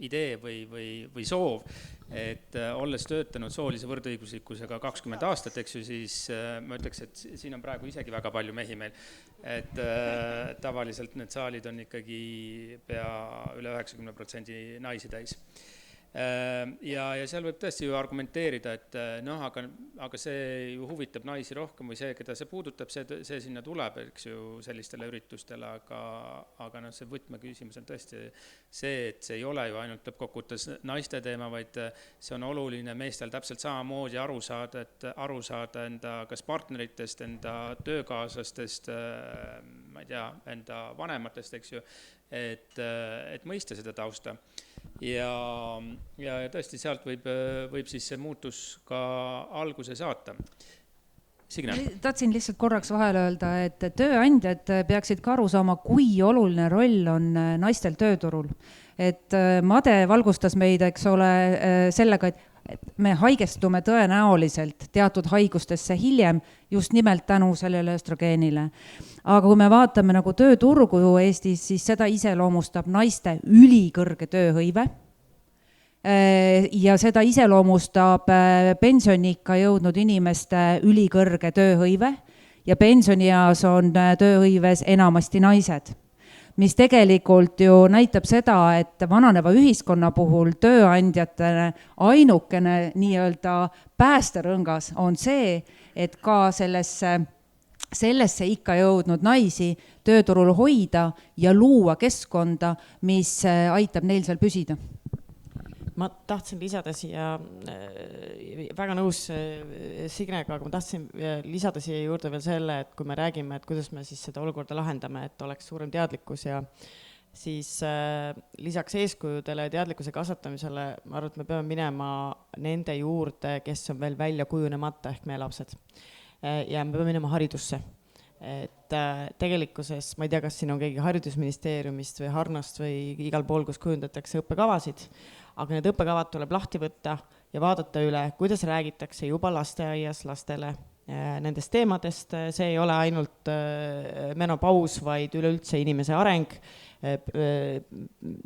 idee või soov, et olles töötanud soolise võrdõiguslikkusega 20 aastat, eks ju, siis ma ütleks, et siin on praegu isegi väga palju mehi meil. Et tavaliselt need saalid on ikkagi pea üle 90% naisi täis. Ja seal võib tõesti ju argumenteerida, et noh, aga see ju huvitab naisi rohkem või see, keda see puudutab, see sinna tuleb, eks ju, sellistele üritustele, aga noh, see võtmeküsimus on tõesti see, et see ei ole ju ainult lõppkokkuvõttes naiste teema, vaid see on oluline meestel täpselt samamoodi aru saada enda kas partneritest, enda töökaaslastest, ma ei tea, enda vanematest, eks ju, et mõista seda tausta. Ja tõesti sealt võib siis see muutus ka alguse saata. Signe? Tahtsin lihtsalt korraks vahele öelda, et tööandjad peaksid ka aru saama, kui oluline roll on naistel tööturul. Et Made valgustas meid, eks ole, sellega, et me haigestume tõenäoliselt teatud haigustesse hiljem just nimelt tänu sellele östrogeenile. Aga kui me vaatame nagu tööturgu Eestis, siis seda iseloomustab naiste ülikõrge tööhõive ja seda iseloomustab pensioniikka jõudnud inimeste ülikõrge tööhõive ja pensionieas on tööhõives enamasti naised, mis tegelikult ju näitab seda, et vananeva ühiskonna puhul tööandjatele ainukene nii-öelda päästerõngas on see, et ka sellesse ikka jõudnud naisi tööturul hoida ja luua keskkonda, mis aitab neil seal püsida. Ma tahtsin lisada siia, väga nõus Signega, aga ma tahtsin lisada siia juurde veel selle, et kui me räägime, et kuidas me siis seda olukorda lahendame, et oleks suurem teadlikkus ja siis lisaks eeskujudele ja teadlikkuse kasvatamisele, ma arvan, et me peame minema nende juurde, kes on veel välja kujunemata ehk meie lapsed. Ja me peame minema haridusse. Et tegelikkuses, ma ei tea, kas siin on keegi haridusministeeriumist või Harnost või igal pool, kus kujundatakse õppekavasid, aga need õppekavad tuleb lahti võtta ja vaadata üle, kuidas räägitakse juba lasteaias lastele nendest teemadest. See ei ole ainult menopaus, vaid üleüldse inimese areng,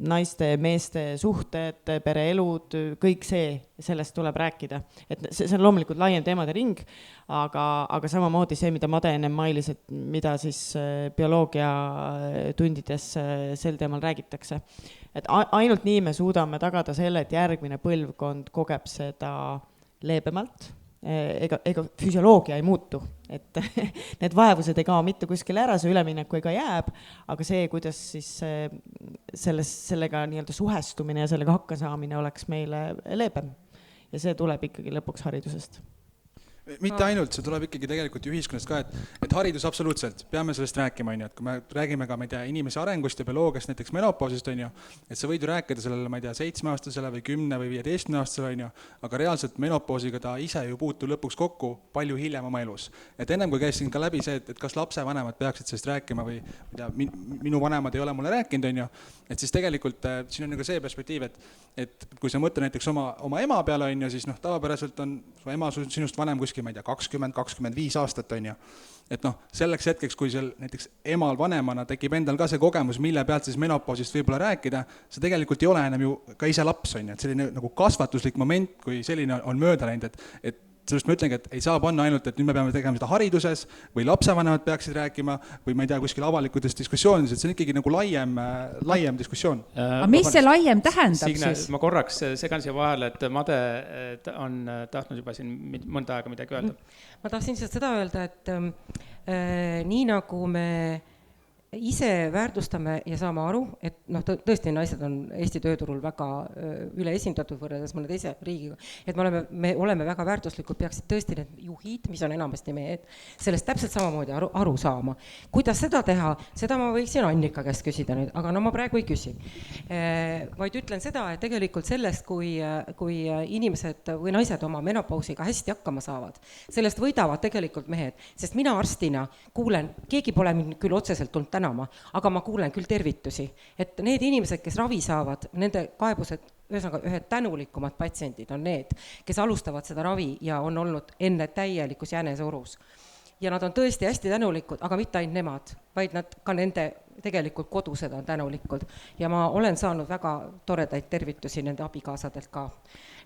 naiste, meeste suhted, pereelud, kõik see, sellest tuleb rääkida. Et see on loomulikult laiem teemade ring, aga samamoodi see, mida Made enne mailis, et mida siis bioloogia tundides sel teemal räägitakse. Et ainult nii me suudame tagada selle, et järgmine põlvkond kogeb seda leebemalt. Ega füsioloogia ei muutu, et need vaevused ei kao mitte kuskile ära, see ülemineku ega jääb, aga see, kuidas siis sellega nii-öelda suhestumine ja sellega hakkasaamine oleks meile leebem. Ja see tuleb ikkagi lõpuks haridusest. Mitte ainult, see tuleb ikkagi tegelikult ühiskonnast ka, et haridus absoluutselt, peame sellest rääkima, et kui me räägime ka inimese arengust ja bioloogiast, näiteks menopausist, et sa võid ju rääkida sellele, 7-aastasele või 10 või 15-aastasele, aga reaalselt menopausiga ta ise ju puutub lõpuks kokku palju hiljem oma elus. Et ennem kui käisin ka läbi see, et kas lapsevanemad peaksid sellest rääkima või minu vanemad ei ole mulle rääkinud, et siis tegelikult siin on ka see perspektiiv, et kui sa mõtle näiteks oma ema peale, siis tavapäraselt on su ema sinust vanem kuskil, ma ei tea, 20-25 aastat on ju. Et selleks hetkeks, kui seal näiteks emal vanemana tekib endal ka see kogemus, mille pealt siis menopausist võib-olla rääkida, see tegelikult ei ole enam ju ka ise laps on ju, et selline nagu kasvatuslik moment, kui selline on mööda läinud, et sellest ma ütlengi, et ei saa panna ainult, et nüüd me peame tegema seda hariduses või lapsevanemad peaksid rääkima või ma ei tea, kuskil avalikutes diskussioonides, et see on ikkagi nagu laiem diskussioon. Aga mis see laiem tähendab Signe, siis? Ma korraks segan siia vahele, et Made on tahtnud juba siin mõnda aega midagi öelda. Ma tahtsin seda öelda, et nii nagu me ise väärtustame ja saame aru, et tõesti naised on Eesti tööturul väga üleesindatud võrreldes mõne teise riigiga, et me oleme väga väärtuslikud, peaksid tõesti need juhid, mis on enamasti mehed, sellest täpselt samamoodi aru saama. Kuidas seda teha, seda ma võiksin Annika käest küsida nüüd, aga ma praegu ei küsi. Vaid ütlen seda, et tegelikult sellest, kui inimesed või naised oma menopausiga hästi hakkama saavad, sellest võidavad tegelikult mehed, sest mina arstina kuulen, keegi pole mind küll otseselt tulnud aga ma kuulen küll tervitusi, et need inimesed, kes ravi saavad, nende kaebused, ühesõnaga ühed tänulikumad patsiendid on need, kes alustavad seda ravi ja on olnud enne täielikus jäneseurus. ja nad on tõesti hästi tänulikud, aga mitte ainult nemad, vaid nad ka nende tegelikult kodused on tänulikud ja ma olen saanud väga toredaid tervitusi nende abikaasadelt ka.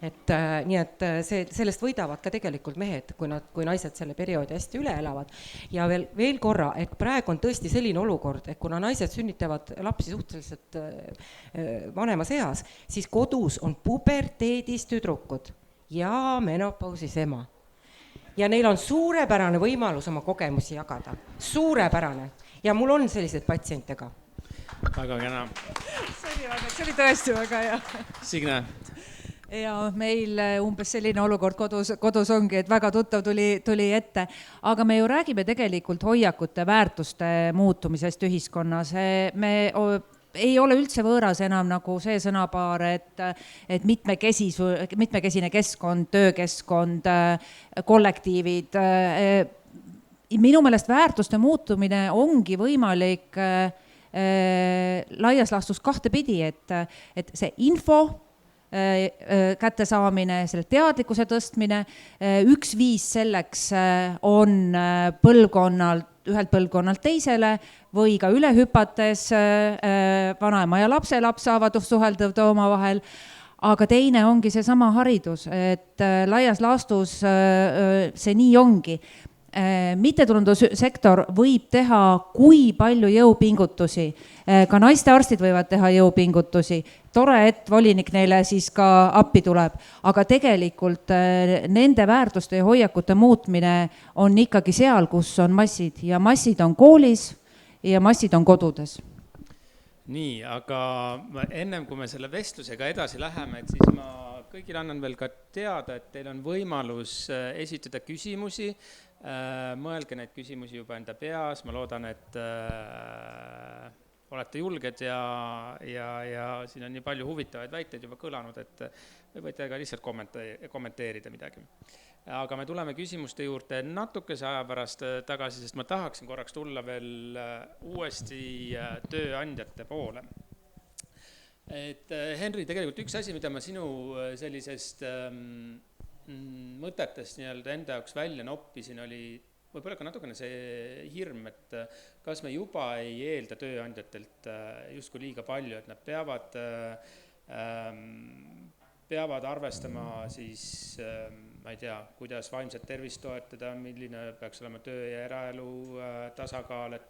Et nii et sellest võidavad ka tegelikult mehed, kui naised selle perioodi hästi üle elavad. Ja veel korra, et praegu on tõesti selline olukord, et kuna naised sünnitavad lapsi suhteliselt vanemas eas, siis kodus on puberteedis tüdrukud ja menopausis ema. Ja neil on suurepärane võimalus oma kogemusi jagada. Suurepärane. Ja mul on sellised patsiente ka. Väga kena. See oli tõesti väga hea. Signe. Ja meil umbes selline olukord kodus ongi, et väga tuttav tuli ette. Aga me ju räägime tegelikult hoiakute väärtuste muutumisest ühiskonnas. Me ei ole üldse võõras enam nagu see sõnapaar, et mitmekesine keskkond, töökeskkond, kollektiivid. Minu meelest väärtuste muutumine ongi võimalik laias laastus kahtepidi, et see info kättesaamine, selle teadlikkuse tõstmine, üks viis selleks on ühelt põlvkonnalt teisele või ka üle hüpates vanaema ja lapselaps saavad suhelda omavahel, aga teine ongi see sama haridus, et laias laastus see nii ongi. Mittetulundussektor võib teha kui palju jõupingutusi, ka naistearstid võivad teha jõupingutusi, tore, et volinik neile siis ka appi tuleb, aga tegelikult nende väärtuste ja hoiakute muutmine on ikkagi seal, kus on massid ja massid on koolis ja massid on kodudes. Nii, aga ennem kui me selle vestlusega edasi läheme, et siis ma kõigile annan veel ka teada, et teil on võimalus esitada küsimusi. Mõelge neid küsimusi juba enda peas, ma loodan, et olete julged ja siin on nii palju huvitavaid väiteid juba kõlanud, et võite ka lihtsalt kommenteerida midagi. Aga me tuleme küsimuste juurde natukese aja pärast tagasi, sest ma tahaksin korraks tulla veel uuesti tööandjate poole. Et Henri, tegelikult üks asi, mida ma sinu sellisest mõtetest nii-öelda enda jaoks välja noppisin, oli võib-olla ka natukene see hirm, et kas me juba ei eelda tööandjatelt justkui liiga palju, et nad peavad arvestama siis, ma ei tea, kuidas vaimset tervist toetada, milline peaks olema töö ja eraelu tasakaal,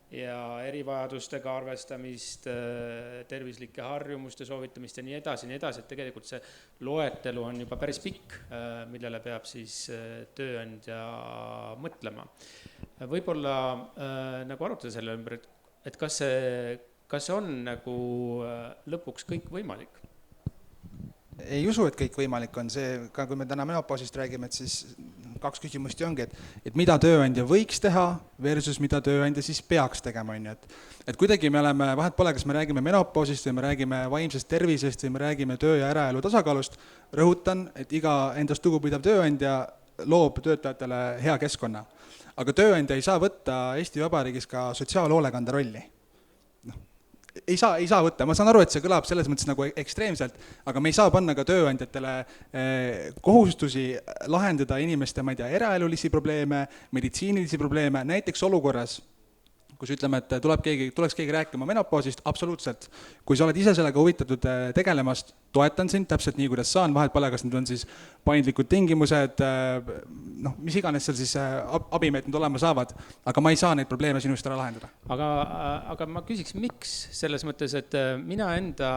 ja erivajadustega arvestamist, tervislike harjumuste soovitamist ja nii edasi, et tegelikult see loetelu on juba päris pikk, millele peab siis tööandja mõtlema. Võib-olla nagu arutada selle ümber, et kas see on nagu lõpuks kõik võimalik? Ei usu, et kõik võimalik on see, ka kui me täna menopausist räägime, et siis kaks küsimust ongi, et mida tööandja võiks teha versus mida tööandja siis peaks tegema. Et kuidagi me oleme, vahet pole, kas me räägime menopausist või me räägime vaimsest tervisest või me räägime töö ja eraelu tasakaalust, rõhutan, et iga endast lugupidav tööandja loob töötajatele hea keskkonna. Aga tööandja ei saa võtta Eesti Vabariigis ka sotsiaalhoolekande rolli. Ei saa võtta, ma saan aru, et see kõlab selles mõttes nagu ekstreemselt, aga me ei saa panna ka tööandjatele kohustusi lahendada inimeste, ma ei tea, eraelulisi probleeme, meditsiinilisi probleeme, näiteks olukorras, kus ütleme, et tuleks keegi rääkima menopausist, absoluutselt. Kui sa oled ise sellega huvitatud tegelemast, toetan sind täpselt nii, kuidas saan, vahet pole, kas need on siis paindlikud tingimused, mis iganes seal siis abimeetmed olema saavad, aga ma ei saa neid probleeme sinust ära lahendada. Aga ma küsiks, miks selles mõttes, et mina enda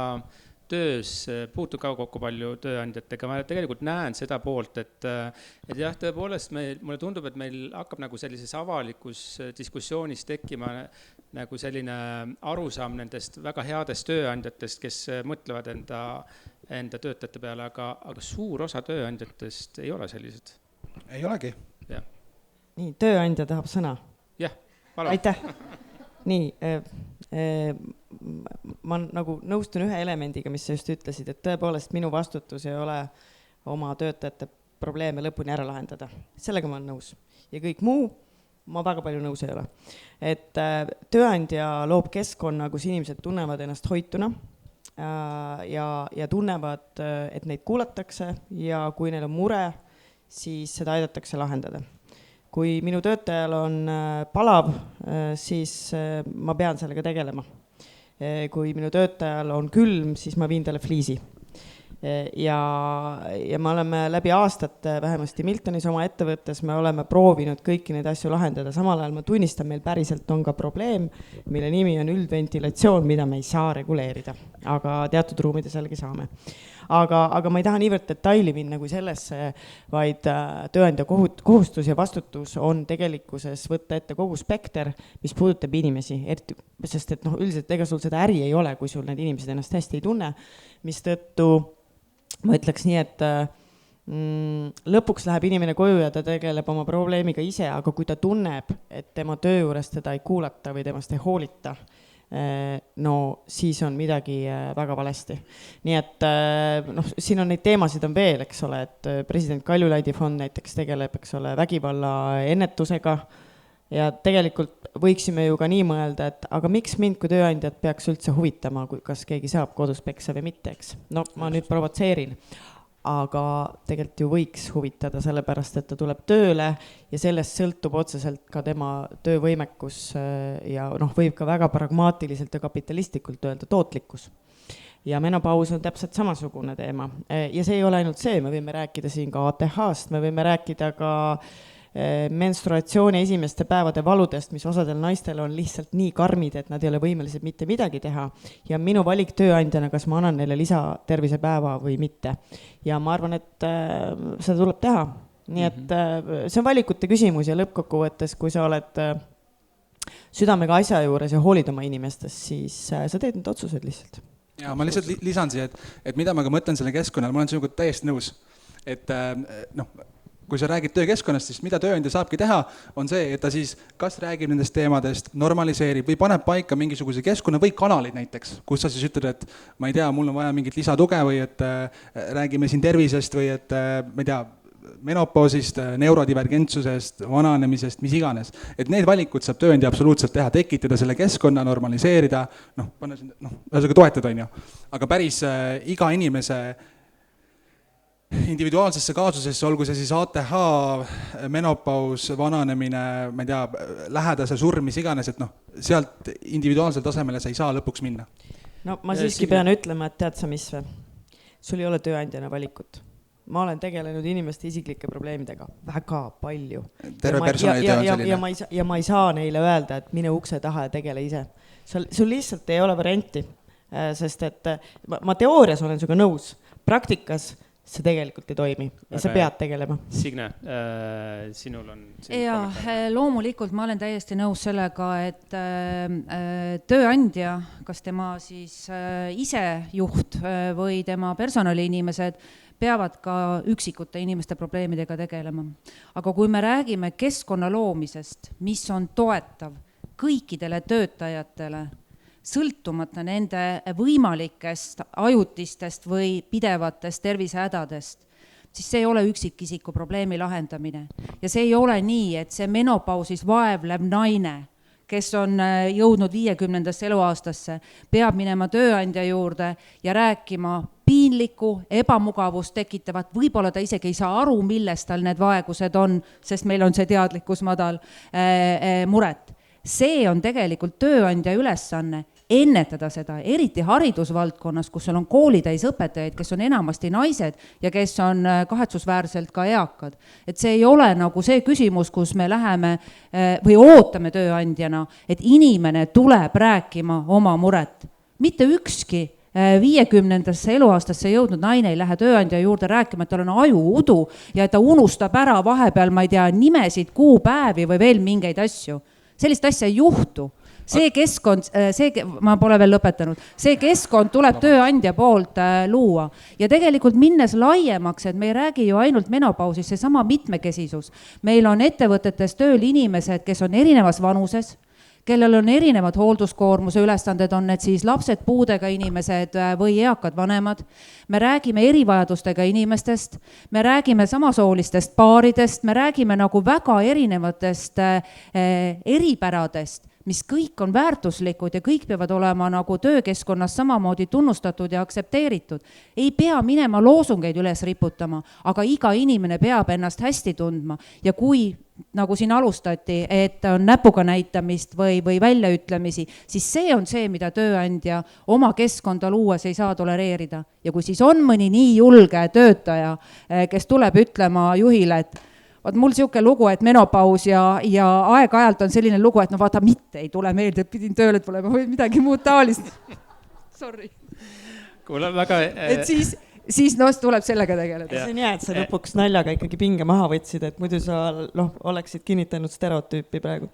töös puutub ka kokku palju tööandjatega, ma tegelikult näen seda poolt, et jah, tõepoolest mulle tundub, et meil hakkab nagu sellises avalikus diskussioonis tekkima nagu selline arusaam nendest väga headest tööandjatest, kes mõtlevad enda töötajate peale, aga suur osa tööandjatest ei ole sellised. Ei olegi. Ja. Nii, tööandja tahab sõna. Jah, palun. Aitäh. Nii, ma nagu nõustun ühe elemendiga, mis sa just ütlesid, et tõepoolest minu vastutus ei ole oma töötajate probleeme lõpuni ära lahendada. Sellega ma olen nõus. Ja kõik muu, ma väga palju nõus ei ole. Et tööandja loob keskkonna, kus inimesed tunnevad ennast hoituna ja tunnevad, et neid kuulatakse ja kui neil on mure, siis seda aidatakse lahendada. kui minu töötajal on palav, siis ma pean sellega tegelema. Kui minu töötajal on külm, siis ma viin talle fliisi. Ja me oleme läbi aastate, vähemasti Miltonis oma ettevõttes, me oleme proovinud kõiki neid asju lahendada. Samal ajal ma tunnistan, meil päriselt on ka probleem, mille nimi on üldventilatsioon, mida me ei saa reguleerida, aga teatud ruumides jällegi saame. Aga ma ei taha niivõrd detaili minna kui sellesse, vaid tööandja kohustus ja vastutus on tegelikkuses võtta ette kogu spekter, mis puudutab inimesi, sest et üldiselt ega sul seda äri ei ole, kui sul need inimesed ennast hästi ei tunne, mis tõttu ma ütleks nii, et lõpuks läheb inimene koju ja ta tegeleb oma probleemiga ise, aga kui ta tunneb, et tema töö juures teda ei kuulata või temast ei hoolita, no siis on midagi väga valesti. Nii et siin on neid teemasid on veel, eks ole, et president Kaljulaidi fond näiteks tegeleb, eks ole, vägivalla ennetusega ja tegelikult võiksime ju ka nii mõelda, et aga miks mind kui tööandjat peaks üldse huvitama, kas keegi saab kodus peksa või mitte, eks. No ma nüüd provotseerin. Aga tegelikult ju võiks huvitada sellepärast, et ta tuleb tööle ja sellest sõltub otseselt ka tema töövõimekus ja võib ka väga pragmaatiliselt ja kapitalistlikult öelda tootlikkus. Ja menopaus on täpselt samasugune teema. Ja see ei ole ainult see, me võime rääkida siin ka ATH-st, me võime rääkida ka menstruatsiooni esimeste päevade valudest, mis osadel naistel on lihtsalt nii karmid, et nad ei ole võimelised mitte midagi teha. Ja minu valik tööandjana, kas ma annan neile lisatervisepäeva või mitte. Ja ma arvan, et seda tuleb teha. Nii et see on valikute küsimus ja lõppkokkuvõttes, kui sa oled südamega asja juures ja hoolid oma inimestest, siis sa teed need otsused lihtsalt. Ja ma lihtsalt lisan siia, et mida ma ka mõtlen selle keskkonnal, ma olen sinuga täiesti nõus, et kui sa räägid töökeskkonnast, siis mida tööandja saabki teha, on see, et ta siis kas räägib nendest teemadest, normaliseerib või paneb paika mingisuguse keskkonna või kanalid näiteks, kus sa siis ütled, et ma ei tea, mul on vaja mingit lisatuge või et räägime siin tervisest või et ma ei tea, menopausist, neurodivergentsusest, vananemisest, mis iganes. Et need valikud saab tööandja absoluutselt teha, tekitada selle keskkonna, normaliseerida, ühesõnaga toetada, on ju. Aga päris iga inimese individuaalsesse kaasusesse, olgu see siis ATH, menopaus, vananemine, ma ei tea, lähedase surm, mis iganes, et sealt individuaalsel tasemele sa ei saa lõpuks minna. No ma siiski pean ütlema, et tead sa mis või? Sul ei ole tööandjana valikut. Ma olen tegelenud inimeste isiklike probleemidega väga palju. Terve personalitöö on selline. Ja ma ei saa neile öelda, et mine ukse taha ja tegele ise. Sul lihtsalt ei ole varianti, sest et ma teoorias olen sinuga nõus, praktikas see tegelikult ei toimi ja sa pead tegelema. Signe, sinul on... Ja loomulikult ma olen täiesti nõus sellega, et tööandja, kas tema siis ise juht või tema personaliinimesed peavad ka üksikute inimeste probleemidega tegelema. Aga kui me räägime keskkonna loomisest, mis on toetav kõikidele töötajatele, sõltumata nende võimalikest ajutistest või pidevatest tervisehädadest, siis see ei ole üksikisiku probleemi lahendamine. Ja see ei ole nii, et see menopausis vaevlev naine, kes on jõudnud 50. eluaastasse, peab minema tööandja juurde ja rääkima piinlikku, ebamugavust tekitavat, võib-olla ta isegi ei saa aru, millest tal need vaegused on, sest meil on see teadlikkus madal muret. See on tegelikult tööandja ülesanne ennetada seda, eriti haridusvaldkonnas, kus on koolitäis õpetajaid, kes on enamasti naised ja kes on kahetsusväärselt ka eakad. Et see ei ole nagu see küsimus, kus me läheme või ootame tööandjana, et inimene tuleb rääkima oma muret. Mitte ükski 50. eluaastasse jõudnud naine ei lähe tööandja juurde rääkima, et tal on ajuudu ja et ta unustab ära vahepeal, ma ei tea, nimesid, kuupäevi või veel mingeid asju. Sellist asja ei juhtu. See keskkond, ma pole veel lõpetanud, see keskkond tuleb tööandja poolt luua. Ja tegelikult minnes laiemaks, et me ei räägi ju ainult menopausis, see sama mitmekesisus. Meil on ettevõtetes tööl inimesed, kes on erinevas vanuses, kellel on erinevad hoolduskoormuse ülesanded, on need siis lapsed, puudega inimesed või eakad vanemad. Me räägime erivajadustega inimestest, me räägime samasoolistest paaridest, me räägime nagu väga erinevatest eripäradest, mis kõik on väärtuslikud ja kõik peavad olema nagu töökeskkonnas samamoodi tunnustatud ja aktsepteeritud. Ei pea minema loosungeid üles riputama, aga iga inimene peab ennast hästi tundma ja kui nagu siin alustati, et on näpuga näitamist või väljaütlemisi, siis see on see, mida tööandja oma keskkonda luues ei saa tolereerida. Ja kui siis on mõni nii julge töötaja, kes tuleb ütlema juhile, et vaat mul siuke lugu, et menopaus ja aeg-ajalt on selline lugu, et no vaata, mitte ei tule meelde, et pidin tööle tulema või midagi muud taolist. Sorry. Kuule, väga... Et siis tuleb sellega tegeleda. See on hea, et sa lõpuks naljaga ikkagi pinge maha võtsid, et muidu sa oleksid kinnitanud stereotüüpi praegu.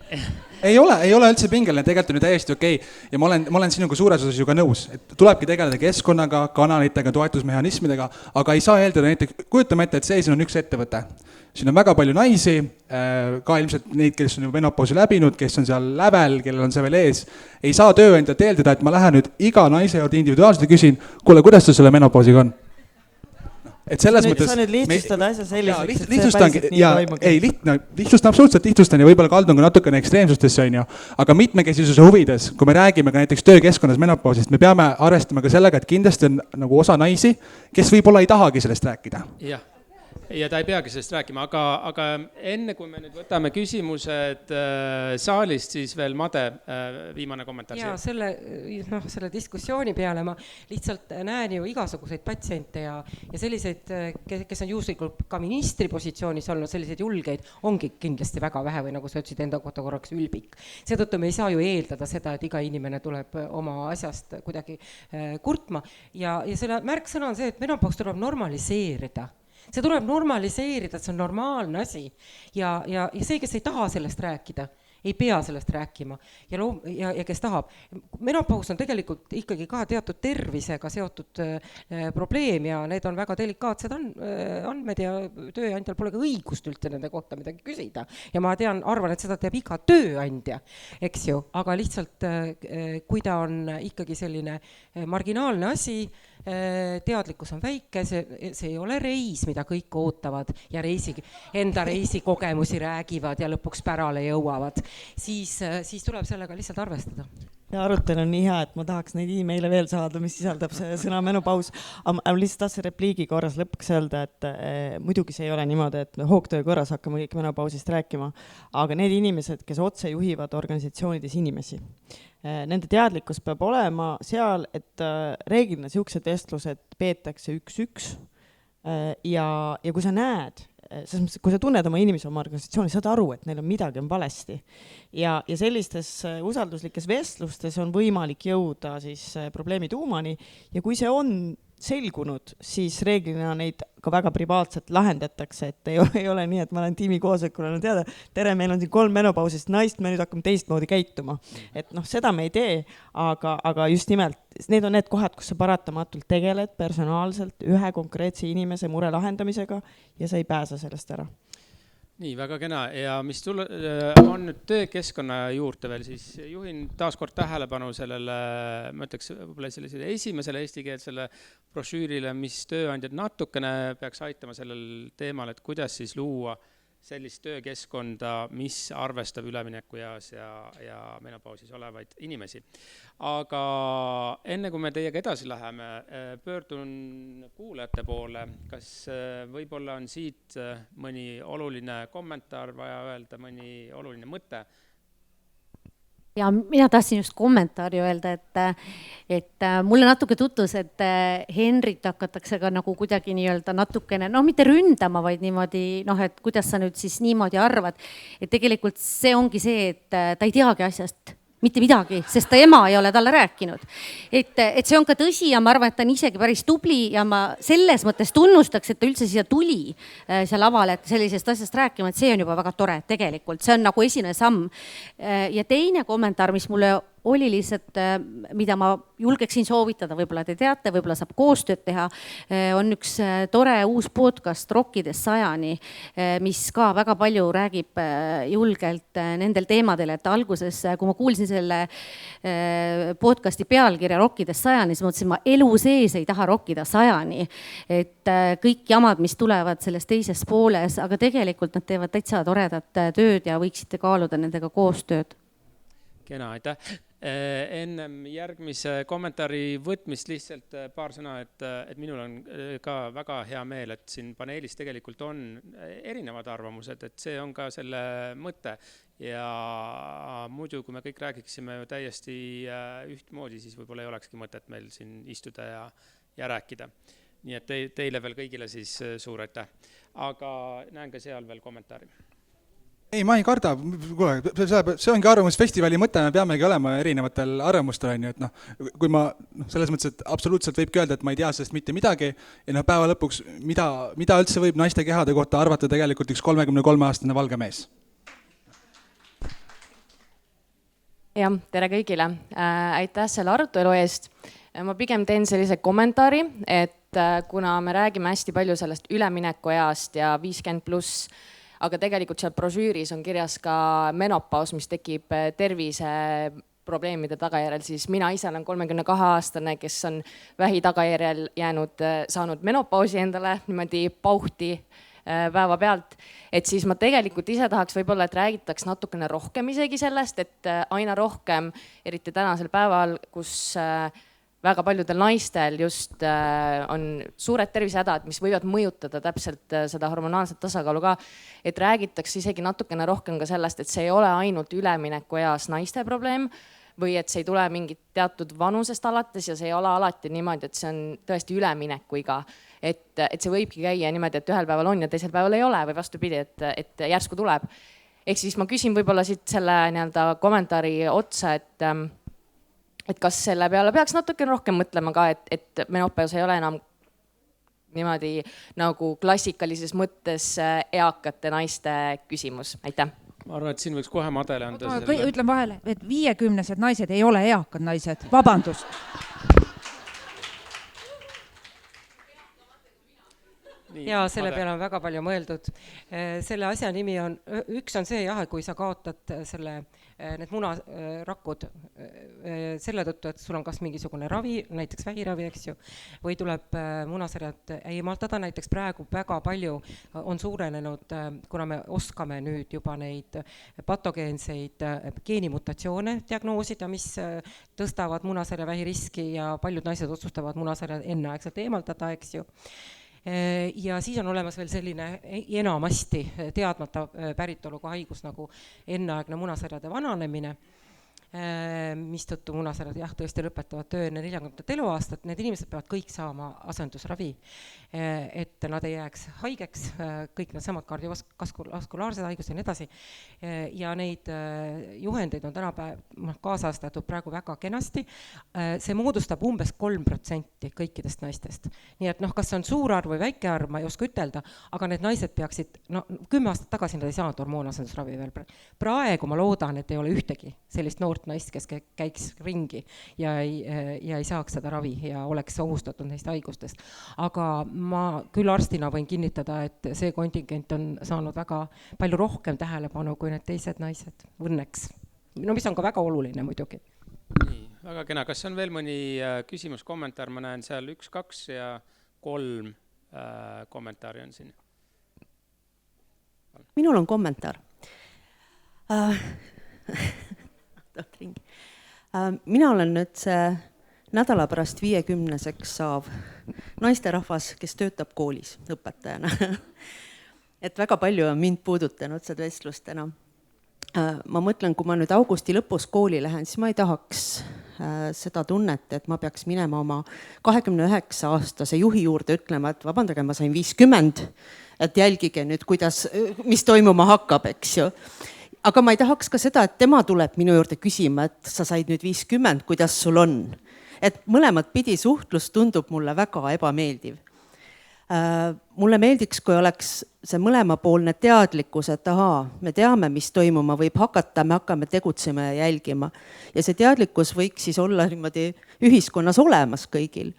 Ei ole üldse pingeline, tegelikult on ju täiesti okei. Ja ma olen sinuga suures osas ju ka nõus, et tulebki tegeleda keskkonnaga, kanalitega, toetusmehhanismidega, aga ei saa eeldada näiteks, kujutame ette, et see siin on üks ettevõte. Siin on väga palju naisi, ka ilmselt neid, kes on juba menopausi läbinud, kes on seal lävel, kellel on see veel ees. Ei saa tööandjat eeldada, et ma lähen nüüd iga naise juurde individuaalselt ja küsin, kuule, kuidas ta selle menopausiga on? Et selles mõttes... Sa nüüd lihtsustad asja selliseks, et see päriselt nii toimub. Lihtsustan absoluutselt lihtsustan ja võib-olla kaldun ka natukene ekstreemsustesse, on ju. Aga mitmekesisuse huvides, kui me räägime ka näiteks töökeskkonnas menopausist, me peame arvestama ka sellega, et kindlasti on nagu osa naisi, kes võib-olla ei tahagi sellest rääkida. Jah. Ja ta ei peagi sellest rääkima, aga enne kui me nüüd võtame küsimused saalist, siis veel Made viimane kommentaar. Ja selle diskussiooni peale ma lihtsalt näen ju igasuguseid patsiente ja selliseid, kes on juhuslikult ka ministri positsioonis olnud, selliseid julgeid, ongi kindlasti väga vähe või nagu sa ütlesid enda kohta korraks ülbik. Seetõttu me ei saa ju eeldada seda, et iga inimene tuleb oma asjast kuidagi kurtma ja selle märksõna on see, et menopaus tuleb normaliseerida. See tuleb normaliseerida, see on normaalne asi ja see, kes ei taha sellest rääkida, ei pea sellest rääkima ja kes tahab. Menopaus on tegelikult ikkagi ka teatud tervisega seotud probleem ja need on väga delikaatsed andmed ja tööandjal pole ka õigust üldse nende kohta midagi küsida. Ja ma arvan, et seda teab iga tööandja, eks ju, aga lihtsalt kui ta on ikkagi selline marginaalne asi, teadlikkus on väike, see ei ole reis, mida kõik ootavad ja enda reisikogemusi räägivad ja lõpuks pärale jõuavad, siis tuleb sellega lihtsalt arvestada. Ja arutelu on nii hea, et ma tahaks neid e-maile veel saada, mis sisaldab see sõna menopaus. Aga lihtsalt tahtsin repliigi korras lõpuks öelda, et muidugi see ei ole niimoodi, et hoogtöö korras hakkame kõik menopausist rääkima, aga need inimesed, kes otse juhivad organisatsioonides inimesi, nende teadlikkus peab olema seal, et reeglina siuksed vestlused peetakse 1-1 ja kui sa näed, kui sa tunned oma inimesi oma organisatsiooni, saad aru, et neil on midagi on valesti. Ja sellistes usalduslikes vestlustes on võimalik jõuda siis probleemi tuumani ja kui see on selgunud, siis reeglina neid ka väga privaatselt lahendatakse, et ei ole nii, et ma olen tiimi koosolekul olen teada, tere, meil on siin 3 menopausist naist, me nüüd hakkame teistmoodi käituma. Et seda me ei tee, aga just nimelt, need on need kohad, kus sa paratamatult tegeled personaalselt ühe konkreetse inimese mure lahendamisega ja sa ei pääse sellest ära. Nii, väga kena ja mis on nüüd töökeskkonna juurde veel, siis juhin taas kord tähelepanu sellele, ma ütleks võib-olla sellisele esimesele eestikeelsele brošüürile, mis tööandjad natukene peaks aitama sellel teemal, et kuidas siis luua sellist töökeskkonda, mis arvestab ülemineku ja menopausis olevaid inimesi. Aga enne kui me teiega edasi läheme, pöördun kuulajate poole. Kas võib-olla on siit mõni oluline kommentaar vaja öelda, mõni oluline mõte? Ja mina tahtsin just kommentaari öelda, et mulle natuke tutvus, et Henrit hakatakse ka nagu kuidagi nii-öelda natukene, mitte ründama, vaid niimoodi, et kuidas sa nüüd siis niimoodi arvad, et tegelikult see ongi see, et ta ei teagi asjast mitte midagi, sest ta ema ei ole talle rääkinud. Et see on ka tõsi ja ma arvan, et ta on isegi päris tubli ja ma selles mõttes tunnustaks, et ta üldse siia tuli seal lavale, et sellisest asjast rääkima, et see on juba väga tore tegelikult. See on nagu esimene samm. Ja teine kommentaar, mis mulle oli lihtsalt, mida ma julgeksin soovitada, võib-olla te teate, võib-olla saab koostööd teha, on üks tore uus podcast Rokkidest 100, mis ka väga palju räägib julgelt nendel teemadel, et alguses, kui ma kuulsin selle podcasti pealkirja Rokkidest 100, siis mõtlesin, ma elu sees ei taha rokkida 100, et kõik jamad, mis tulevad selles teises pooles, aga tegelikult nad teevad täitsa toredat tööd ja võiksite kaaluda nendega koostööd. Kena, aitäh. Ennem järgmise kommentaari võtmist lihtsalt paar sõna, et minul on ka väga hea meel, et siin paneelis tegelikult on erinevad arvamused, et see on ka selle mõte. Ja muidu, kui me kõik räägiksime täiesti ühtmoodi, siis võib-olla ei olekski mõtet meil siin istuda ja rääkida. Nii et teile veel kõigile siis suur aitäh. Aga näen ka seal veel kommentaari. Ei, ma ei karda, see ongi arvamusfestivali mõte, me peamegi olema erinevatel arvamustel, et kui ma selles mõttes, et absoluutselt võibki öelda, et ma ei tea sellest mitte midagi ja päeva lõpuks, mida üldse võib naiste kehade kohta arvata tegelikult üks 33-aastane valge mees? Jah, tere kõigile. Aitäh selle arutelu eest. Ma pigem teen sellise kommentaari, et kuna me räägime hästi palju sellest ülemineku east ja 50+, aga tegelikult seal brošüüris on kirjas ka menopaus, mis tekib terviseprobleemide tagajärjel, siis mina ise olen 32-aastane, kes on vähi tagajärjel saanud menopausi endale niimoodi pauhti päeva pealt. Et siis ma tegelikult ise tahaks võib-olla, et räägitaks natukene rohkem isegi sellest, et aina rohkem, eriti tänasel päeval, kus väga paljudel naistel just on suured tervisehädad, mis võivad mõjutada täpselt seda hormonaalset tasakaalu ka, et räägitakse isegi natukene rohkem ka sellest, et see ei ole ainult ülemineku eas naiste probleem või et see ei tule mingit teatud vanusest alates ja see ei ole alati niimoodi, et see on tõesti üleminekuiga. Et see võibki käia niimoodi, et ühel päeval on ja teisel päeval ei ole või vastupidi, et järsku tuleb. Ehk siis ma küsin võib-olla siit selle kommentaari otsa, et kas selle peale peaks natuke rohkem mõtlema ka, et menopaus ei ole enam niimoodi nagu klassikalises mõttes eakate naiste küsimus. Aitäh. Ma arvan, et siin võiks kohe Madele anda. Ütlen vahele, et 50-sed naised ei ole eakad naised. Vabandust. Ja selle peale on väga palju mõeldud. Selle asja nimi on, üks on see jah, kui sa kaotad need munarakud selle tõttu, et sul on kas mingisugune ravi, näiteks vähiravi, eks ju, või tuleb munasarjad eemaldada, näiteks praegu väga palju on suurenenud, kuna me oskame nüüd juba neid patogeenseid geenimutatsioone diagnoosida, mis tõstavad munasarja vähiriski ja paljud naised otsustavad munasarja enneaegselt eemaldada, eks ju. Ja siis on olemas veel selline enamasti teadmata päritoluga haigus nagu enneaegne munasarjade vananemine, mistõttu munasarjad jah, tõesti lõpetavad töö enne 40. eluaastat. Need inimesed peavad kõik saama asendusravi, et nad ei jääks haigeks, kõik need samad kardiovaskulaarsed haigused ja nii edasi. Ja neid juhendeid on tänapäev kaasastatud praegu väga kenasti. See moodustab umbes 3% kõikidest naistest. Nii et kas see on suur arv või väike arv, ma ei oska ütelda, aga need naised peaksid, 10 aastat tagasi nad ei saanud hormoonasendusravi veel. Praegu ma loodan, et ei ole ühtegi sellist noort naist, kes käiks ringi ja ei saaks seda ravi ja oleks ohustatud neist haigustest. Aga ma küll arstina võin kinnitada, et see kontingent on saanud väga palju rohkem tähelepanu kui need teised naised, õnneks. Mis on ka väga oluline muidugi. Nii, väga kena. Kas on veel mõni küsimus, kommentaar? Ma näen seal 1, 2 ja 3 kommentaari on siin. Minul on kommentaar. Mina olen nüüd see nädala pärast 50-seks saav naisterahvas, kes töötab koolis õpetajana. Et väga palju on mind puudutanud seda vestlustena. Ma mõtlen, kui ma nüüd augusti lõpus kooli lähen, siis ma ei tahaks seda tunnet, et ma peaks minema oma 29-aastase juhi juurde ütlema, et vabandage, ma sain 50, et jälgige nüüd, mis toimuma hakkab, eks ju. Aga ma ei tahaks ka seda, et tema tuleb minu juurde küsima, et sa said nüüd 50, kuidas sul on. Et mõlemad pidi suhtlus tundub mulle väga ebameeldiv. Mulle meeldiks, kui oleks see mõlemapoolne teadlikkus, et me teame, mis toimuma võib hakata, me hakkame tegutsema ja jälgima. Ja see teadlikkus võiks siis olla niimoodi ühiskonnas olemas kõigil.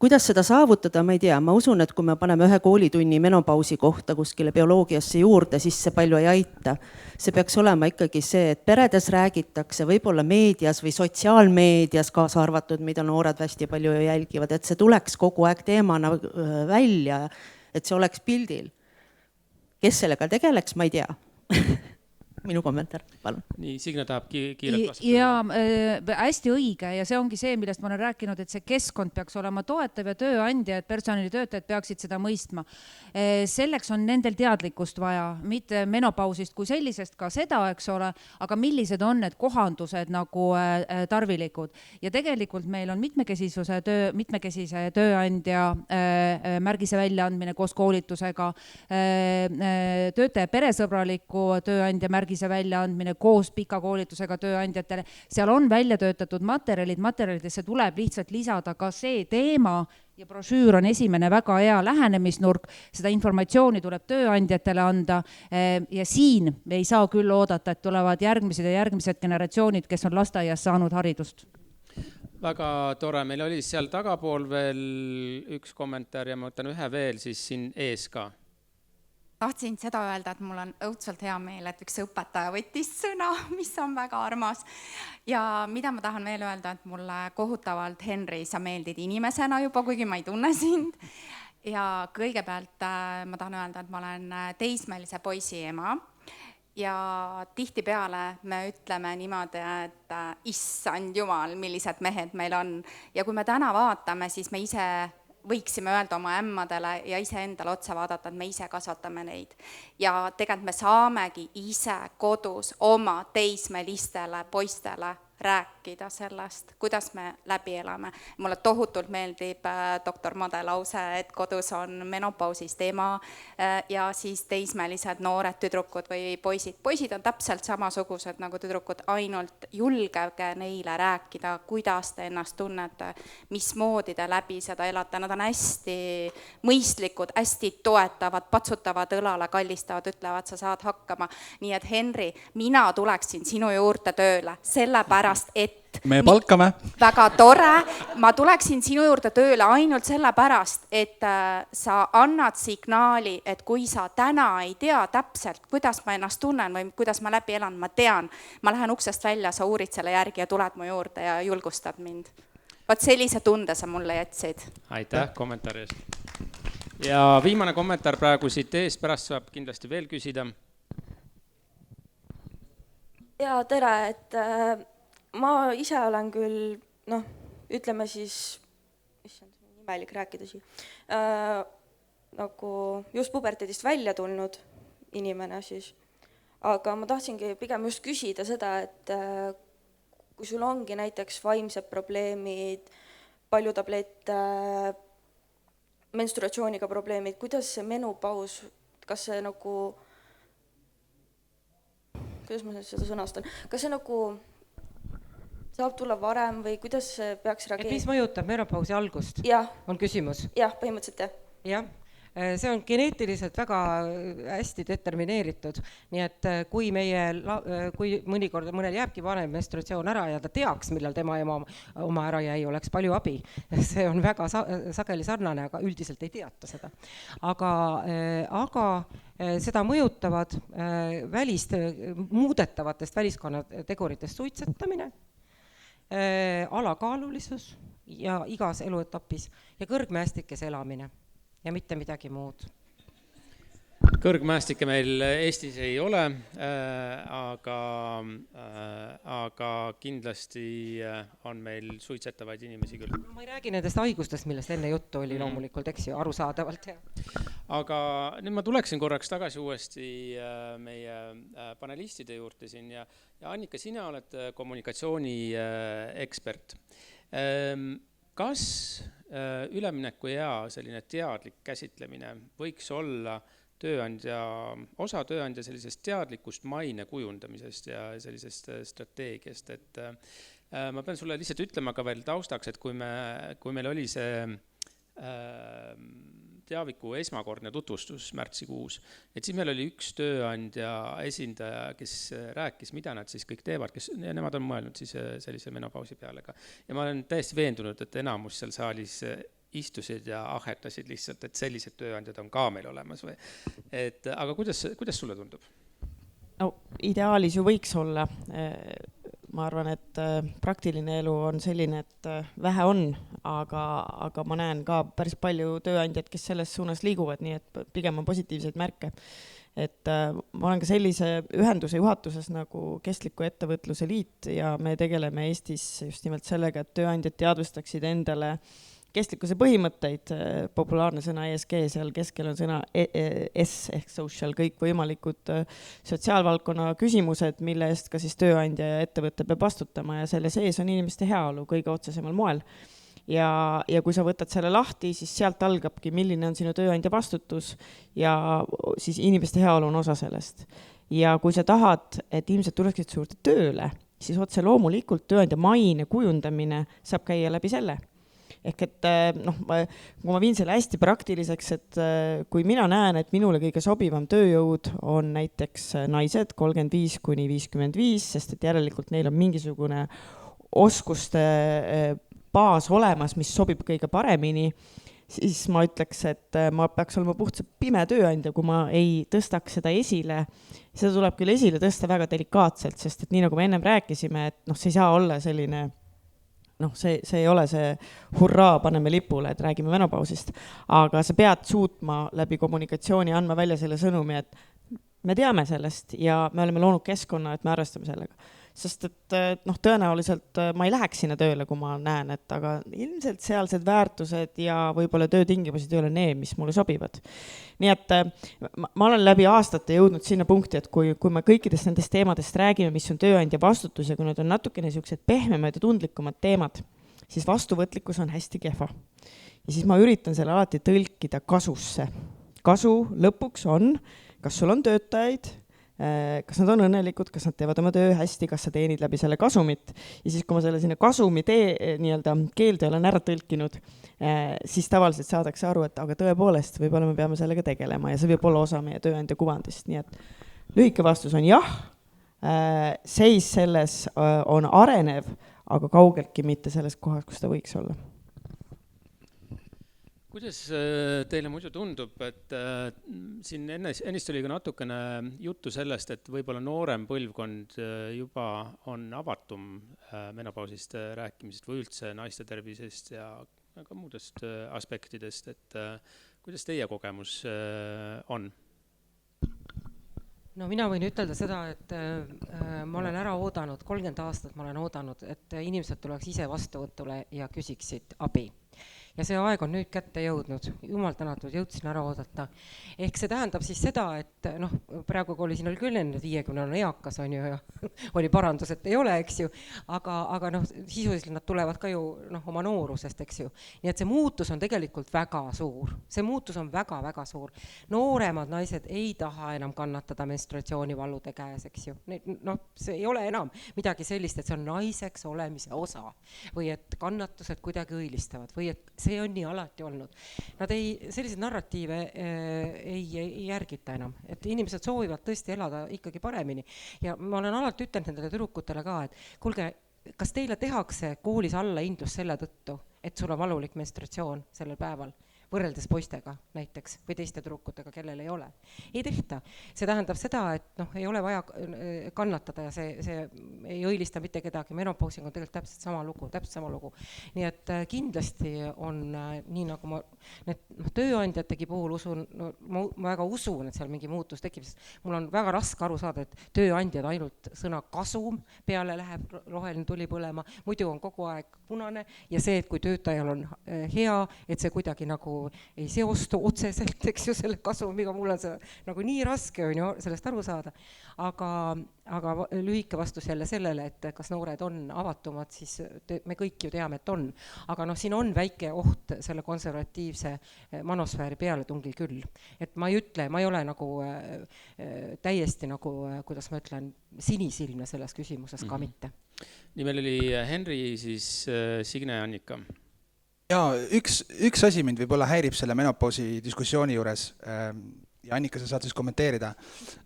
Kuidas seda saavutada, ma ei tea. Ma usun, et kui me paneme ühe koolitunni menopausi kohta kuskile bioloogiasse juurde, siis see palju ei aita. See peaks olema ikkagi see, et peredes räägitakse, võib-olla meedias või sotsiaalmeedias kaasa arvatud, mida noored hästi palju jälgivad, et see tuleks kogu aeg teemana välja, et see oleks pildil. Kes sellega tegeleks, ma ei tea. minu kommentaar, palun. nii, Signe tahab kiirelt vastata. Ja hästi õige ja see ongi see, millest ma olen rääkinud, et see keskkond peaks olema toetav ja tööandja, et personalitöötajad peaksid seda mõistma. Selleks on nendel teadlikkust vaja, mitte menopausist kui sellisest ka seda, eks ole, aga millised on need kohandused nagu tarvilikud. Ja tegelikult meil on mitmekesise tööandja märgise väljaandmine koos koolitusega, töötaja peresõbraliku tööandja märgise väljaandmine koos pika koolitusega tööandjatele. Seal on välja töötatud materjalidesse tuleb lihtsalt lisada ka see teema ja brošüür on esimene väga hea lähenemisnurk, seda informatsiooni tuleb tööandjatele anda ja siin me ei saa küll oodata, et tulevad järgmised generatsioonid, kes on lasteaias saanud haridust. Väga tore, meil oli seal tagapool veel üks kommentaar ja ma võtan ühe veel siis siin ees ka. Tahtsin seda öelda, et mul on õudselt hea meel, et üks õpetaja võttis sõna, mis on väga armas. Ja mida ma tahan veel öelda, et mulle kohutavalt, Henri, sa meeldid inimesena juba, kuigi ma ei tunne sind. Ja kõigepealt ma tahan öelda, et ma olen teismelise poisi ema. Ja tihtipeale me ütleme niimoodi, et issand jumal, millised mehed meil on. Ja kui me täna vaatame, siis me ise võiksime öelda oma ämmadele ja ise endale otsa vaadata, et me ise kasvatame neid. Ja tegelikult me saamegi ise kodus oma teismelistele poistele rääkida sellest, kuidas me läbi elame. Mulle tohutult meeldib doktor Made lause, et kodus on menopausist ema ja siis teismelised noored tüdrukud või poisid. Poisid on täpselt samasugused nagu tüdrukud, ainult julgege neile rääkida, kuidas te ennast tunnete, mismoodi te läbi seda elate. Nad on hästi mõistlikud, hästi toetavad, patsutavad õlale, kallistavad, ütlevad, sa saad hakkama. Nii et Henri, mina tuleksin sinu juurde tööle, sellepärast et me palkame. Väga tore, ma tuleksin sinu juurde tööle ainult sellepärast, et sa annad signaali, et kui sa täna ei tea täpselt, kuidas ma ennast tunnen või kuidas ma läbi elan, ma tean, ma lähen uksest välja, sa uurid selle järgi ja tuled mu juurde ja julgustad mind. Vaat sellise tunde sa mulle jätsid. Aitäh kommentaari eest. Ja viimane kommentaar praegu siit ees, pärast saab kindlasti veel küsida. Ja tere, et ma ise olen küll, ütleme siis, issand, nimelik rääkida siin, nagu just puberteedist välja tulnud inimene siis. Aga ma tahtsingi pigem just küsida seda, et kui sul ongi näiteks vaimsed probleemid, palju tablette, menstruatsiooniga probleemid, kuidas see menopaus, kas see nagu, kuidas ma seda sõnastan, kas see nagu saab tulla varem või kuidas see peaks reageerima? Mis mõjutab menopausi algust? Ja. On küsimus? Jah, põhimõtteliselt jah. Jah, see on geneetiliselt väga hästi determineeritud, nii et kui mõnikord mõnel jääbki vanem menstruatsioon ära ja ta teaks, millal tema oma ära jäi, oleks palju abi. See on väga sageli sarnane, aga üldiselt ei teata seda. Aga seda mõjutavad muudetavatest väliskonnateguritest suitsetamine, alakaalulisus ja igas eluetapis ja kõrgmäestikes elamine ja mitte midagi muud. Kõrgmäestike meil Eestis ei ole, aga kindlasti on meil suitsetavaid inimesi küll. Ma ei räägi nendest haigustest, millest enne juttu oli loomulikult, eks ju, arusaadavalt. Aga nüüd ma tuleksin korraks tagasi uuesti meie panelistide juurde siin ja Annika, sina oled kommunikatsiooni ekspert. Kas ülemineku ja selline teadlik käsitlemine võiks olla osa tööandja sellisest teadlikust maine kujundamisest ja sellisest strateegiast, et ma pean sulle lihtsalt ütlema ka veel taustaks, et kui meil oli see teaviku esmakordne tutvustus märtsikuus, et siis meil oli üks tööandja esindaja, kes rääkis, mida nad siis kõik teevad, ja nemad on mõelnud siis sellise menopausi peale ka. Ja ma olen täiesti veendunud, et enamus seal saalis istusid ja ahetasid lihtsalt, et sellised tööandjad on ka meil olemas. Aga kuidas sulle tundub? No, ideaalis ju võiks olla. ma arvan, et praktiline elu on selline, et vähe on, aga ma näen ka päris palju tööandjad, kes selles suunas liiguvad, nii et pigem on positiivseid märke. Et ma olen ka sellise ühenduse juhatuses nagu Kestliku ettevõtluse liit ja me tegeleme Eestis just nimelt sellega, et tööandjad teadvustaksid endale kestlikkuse põhimõtteid, populaarne sõna ESG, seal keskel on sõna S ehk social, kõik võimalikud sotsiaalvaldkonna küsimused, mille eest ka siis tööandja ja ettevõte peab vastutama ja selle sees on inimeste heaolu kõige otsesemal moel. Ja kui sa võtad selle lahti, siis sealt algabki, milline on sinu tööandja vastutus ja siis inimeste heaolu on osa sellest. Ja kui sa tahad, et inimesed tuleksid suurde tööle, siis otse loomulikult tööandja maine kujundamine saab käia läbi selle. Ehk et kui ma viin selle hästi praktiliseks, et kui mina näen, et minule kõige sobivam tööjõud on näiteks naised 35–55, sest et järelikult neil on mingisugune oskuste baas olemas, mis sobib kõige paremini, siis ma ütleks, et ma peaks olema puhtalt pime tööandja, kui ma ei tõstaks seda esile. Seda tuleb küll esile tõsta väga delikaatselt, sest et nii nagu me ennem rääkisime, et see ei saa olla selline see ei ole see hurraa, paneme lipule, et räägime menopausist, aga sa pead suutma läbi kommunikatsiooni andma välja selle sõnumi, et me teame sellest ja me oleme loonud keskkonna, et me arvestame sellega. Sest et tõenäoliselt ma ei läheks sinna tööle, kui ma näen, et aga ilmselt sealsed väärtused ja võib-olla töötingimused ei ole need, mis mulle sobivad. Nii et ma olen läbi aastate jõudnud sinna punkti, et kui me kõikidest nendest teemadest räägime, mis on tööandja vastutus ja kui need on natukene niisugused pehmemad ja tundlikumad teemad, siis vastuvõtlikkus on hästi kehva. Ja siis ma üritan selle alati tõlkida kasusse. Kasu lõpuks on, kas sul on töötajaid, kas nad on õnnelikud, kas nad teevad oma töö hästi, kas sa teenid läbi selle kasumit. Ja siis, kui ma selle sinna kasumi keelde olen ära tõlkinud, siis tavaliselt saadakse aru, et aga tõepoolest, võib-olla me peame sellega tegelema ja see võib olla osa meie tööandja kuvandist. Nii et lühike vastus on jah, seis selles on arenev, aga kaugeltki mitte selles kohas, kus ta võiks olla. Kuidas teile muidu tundub, et siin ennist oli ka natukene juttu sellest, et võib-olla noorem põlvkond juba on avatum menopausist rääkimisest või üldse naiste tervisest ja ka muudest aspektidest, et kuidas teie kogemus on? No mina võin ütelda seda, et ma olen ära oodanud, 30 aastat ma olen oodanud, et inimesed tuleks ise vastuvõtule ja küsiksid abi. Ja see aeg on nüüd kätte jõudnud, jumal tänatud, jõudsin ära oodata. Ehk see tähendab siis seda, et praegu kui oli siin küll enne 50 on eakas, on ju, ja oli parandus, et ei ole, eks ju, aga sisuliselt nad tulevad ka ju oma noorusest, eks ju. Nii et see muutus on tegelikult väga suur. See muutus on väga-väga suur. Nooremad naised ei taha enam kannatada menstruatsioonivalude käes, eks ju. See ei ole enam midagi sellist, et see on naiseks olemise osa või et kannatused kuidagi õilistavad või et see on nii alati olnud. Nad selliseid narratiive ei järgita enam, et inimesed soovivad tõesti elada ikkagi paremini. Ja ma olen alati ütelnud nendele tüdrukutele ka, et kuulge, kas teile tehakse koolis alla hindlus selle tõttu, et sul on valulik menstratsioon sellel päeval? Võrreldes poistega näiteks või teiste tüdrukutega, kellel ei ole. Ei tehta. See tähendab seda, et ei ole vaja kannatada ja see ei õilista mitte kedagi. Menopausing on tegelikult täpselt sama lugu. Nii et kindlasti on nii nagu ma tööandjategi puhul usun, ma väga usun, et seal mingi muutus tekib, sest mul on väga raske aru saada, et tööandjad ainult sõna kasum peale läheb roheline tuli põlema, muidu on kogu aeg punane ja see, et kui töötajal on hea, et see kuidagi nagu ei seostu otseselt, eks ju, selle kasumiga, mul on see nagu nii raske on ju sellest aru saada, aga lühike vastus jälle sellele, et kas noored on avatumad, siis me kõik ju teame, et on, aga siin on väike oht selle konservatiivse manosfääri pealetungil küll, et ma ei ütle, ma ei ole nagu täiesti nagu, kuidas ma ütlen, sinisilmne selles küsimuses ka mitte. Nii meil oli Henri, siis Signe ja Annika. Ja üks asi mind võib-olla häirib selle menopausi diskussiooni juures ja Annika, sa saad siis kommenteerida,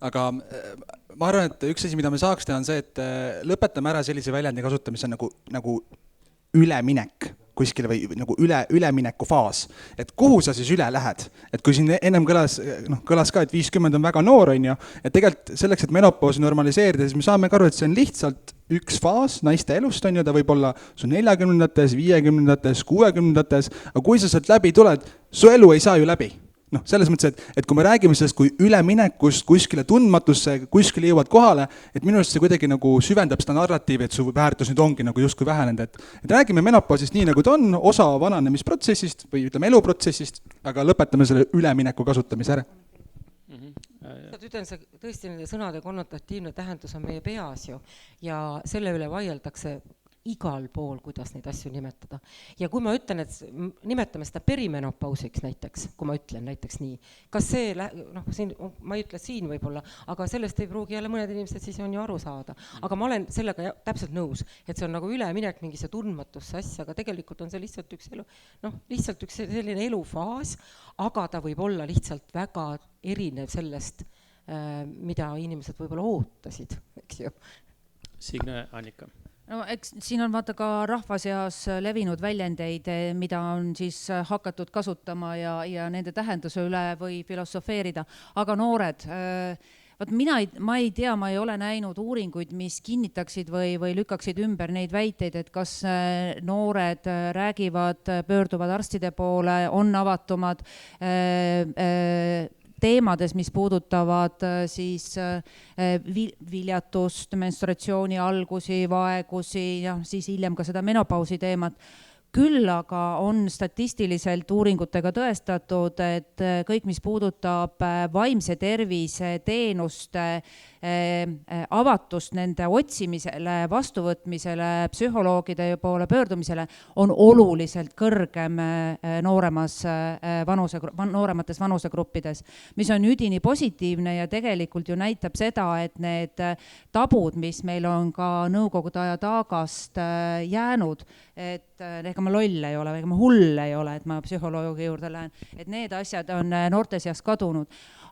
aga ma arvan, et üks asi, mida me saaks teha on see, et lõpetame ära sellise väljendi kasutamise nagu üleminek kuskile või nagu ülemineku faas, et kuhu sa siis üle lähed, et kui siin ennem kõlas ka, et 50 on väga noor, on ju, et tegelikult selleks, et menopausi normaliseerida, siis me saame ka aru, et see on lihtsalt üks faas naiste elust, on ju, ta võib olla su 40-ndates, 50-ndates, 60-ndates, aga kui sa sealt läbi tuled, su elu ei saa ju läbi. Noh, selles mõttes, et kui me räägime sellest kui üleminekust kuskile tundmatusse, kuskile jõuad kohale, et minu arust see kuidagi nagu süvendab seda narratiivi, et su väärtus nüüd ongi nagu justkui vähenenud, et räägime menopausist nii, nagu ta on, osa vananemisprotsessist või ütleme eluprotsessist, aga lõpetame selle ülemineku kasutamise ära. Ütlen, see tõesti nende sõnade konnotatiivne tähendus on meie peas ju ja selle üle vaieldakse igal pool, kuidas neid asju nimetada. Ja kui ma ütlen, et nimetame seda perimenopausiks näiteks, kui ma ütlen näiteks nii, kas see, noh, siin, ma ei ütle siin võib-olla, aga sellest ei pruugi jälle mõned inimesed siis on ju aru saada. Aga ma olen sellega täpselt nõus, et see on nagu üleminek mingisse tundmatusse asja, aga tegelikult on see lihtsalt üks elu, noh, lihtsalt üks selline elufaas, aga ta võib olla lihtsalt väga erinev sellest, mida inimesed võib-olla ootasid, eks ju. Signe, Annika. No eks siin on vaata ka rahva seas levinud väljendeid, mida on siis hakatud kasutama ja nende tähenduse üle või filosofeerida, aga noored, ma ei tea, ma ei ole näinud uuringuid, mis kinnitaksid või lükkaksid ümber neid väiteid, et kas noored räägivad, pöörduvad arstide poole, on avatumad teemades, mis puudutavad siis viljatust, menstruatsiooni algusi, vaegusi ja siis hiljem ka seda menopausi teemat. Küll aga on statistiliselt uuringutega tõestatud, et kõik, mis puudutab vaimse tervise teenuste avatust nende otsimisele, vastuvõtmisele, psühholoogide poole pöördumisele, on oluliselt kõrgem nooremates vanusegruppides, mis on üdini positiivne ja tegelikult ju näitab seda, et need tabud, mis meil on ka nõukogude aja taagast jäänud, et ega ma loll ei ole, ega ma hull ei ole, et ma psühholoogi juurde lähen, et need asjad on noorte seas kadunud.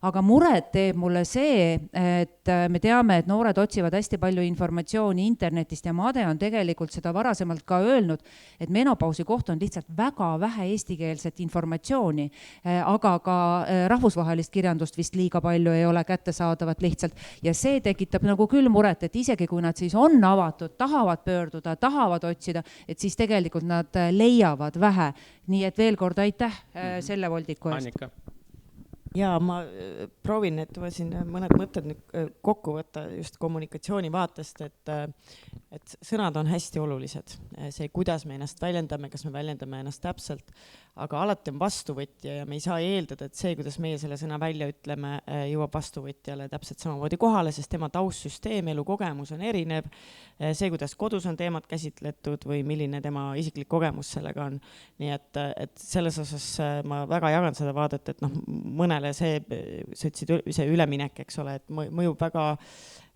Aga muret teeb mulle see, et me teame, et noored otsivad hästi palju informatsiooni internetist ja Made on tegelikult seda varasemalt ka öelnud, et menopausi kohta on lihtsalt väga vähe eestikeelset informatsiooni, aga ka rahvusvahelist kirjandust vist liiga palju ei ole kättesaadavat lihtsalt. Ja see tekitab nagu küll muret, et isegi kui nad siis on avatud, tahavad pöörduda, tahavad otsida, et siis tegelikult nad leiavad vähe. Nii et veel kord aitäh selle voldiku eest. Annika. Ja ma proovin, et siin mõned mõtted kokku võtta just kommunikatsiooni vaatest, et sõnad on hästi olulised. See, kuidas me ennast väljendame, kas me väljendame ennast täpselt, aga alati on vastuvõtja ja me ei saa eeldada, et see, kuidas meie selle sõna välja ütleme, jõuab vastuvõtjale täpselt samamoodi kohale, sest tema taustsüsteem, elukogemus on erinev. See, kuidas kodus on teemad käsitletud või milline tema isiklik kogemus sellega on. Nii et selles osas ma väga jagan seda vaadet, et mõnele see üleminek, eks ole, et mõjub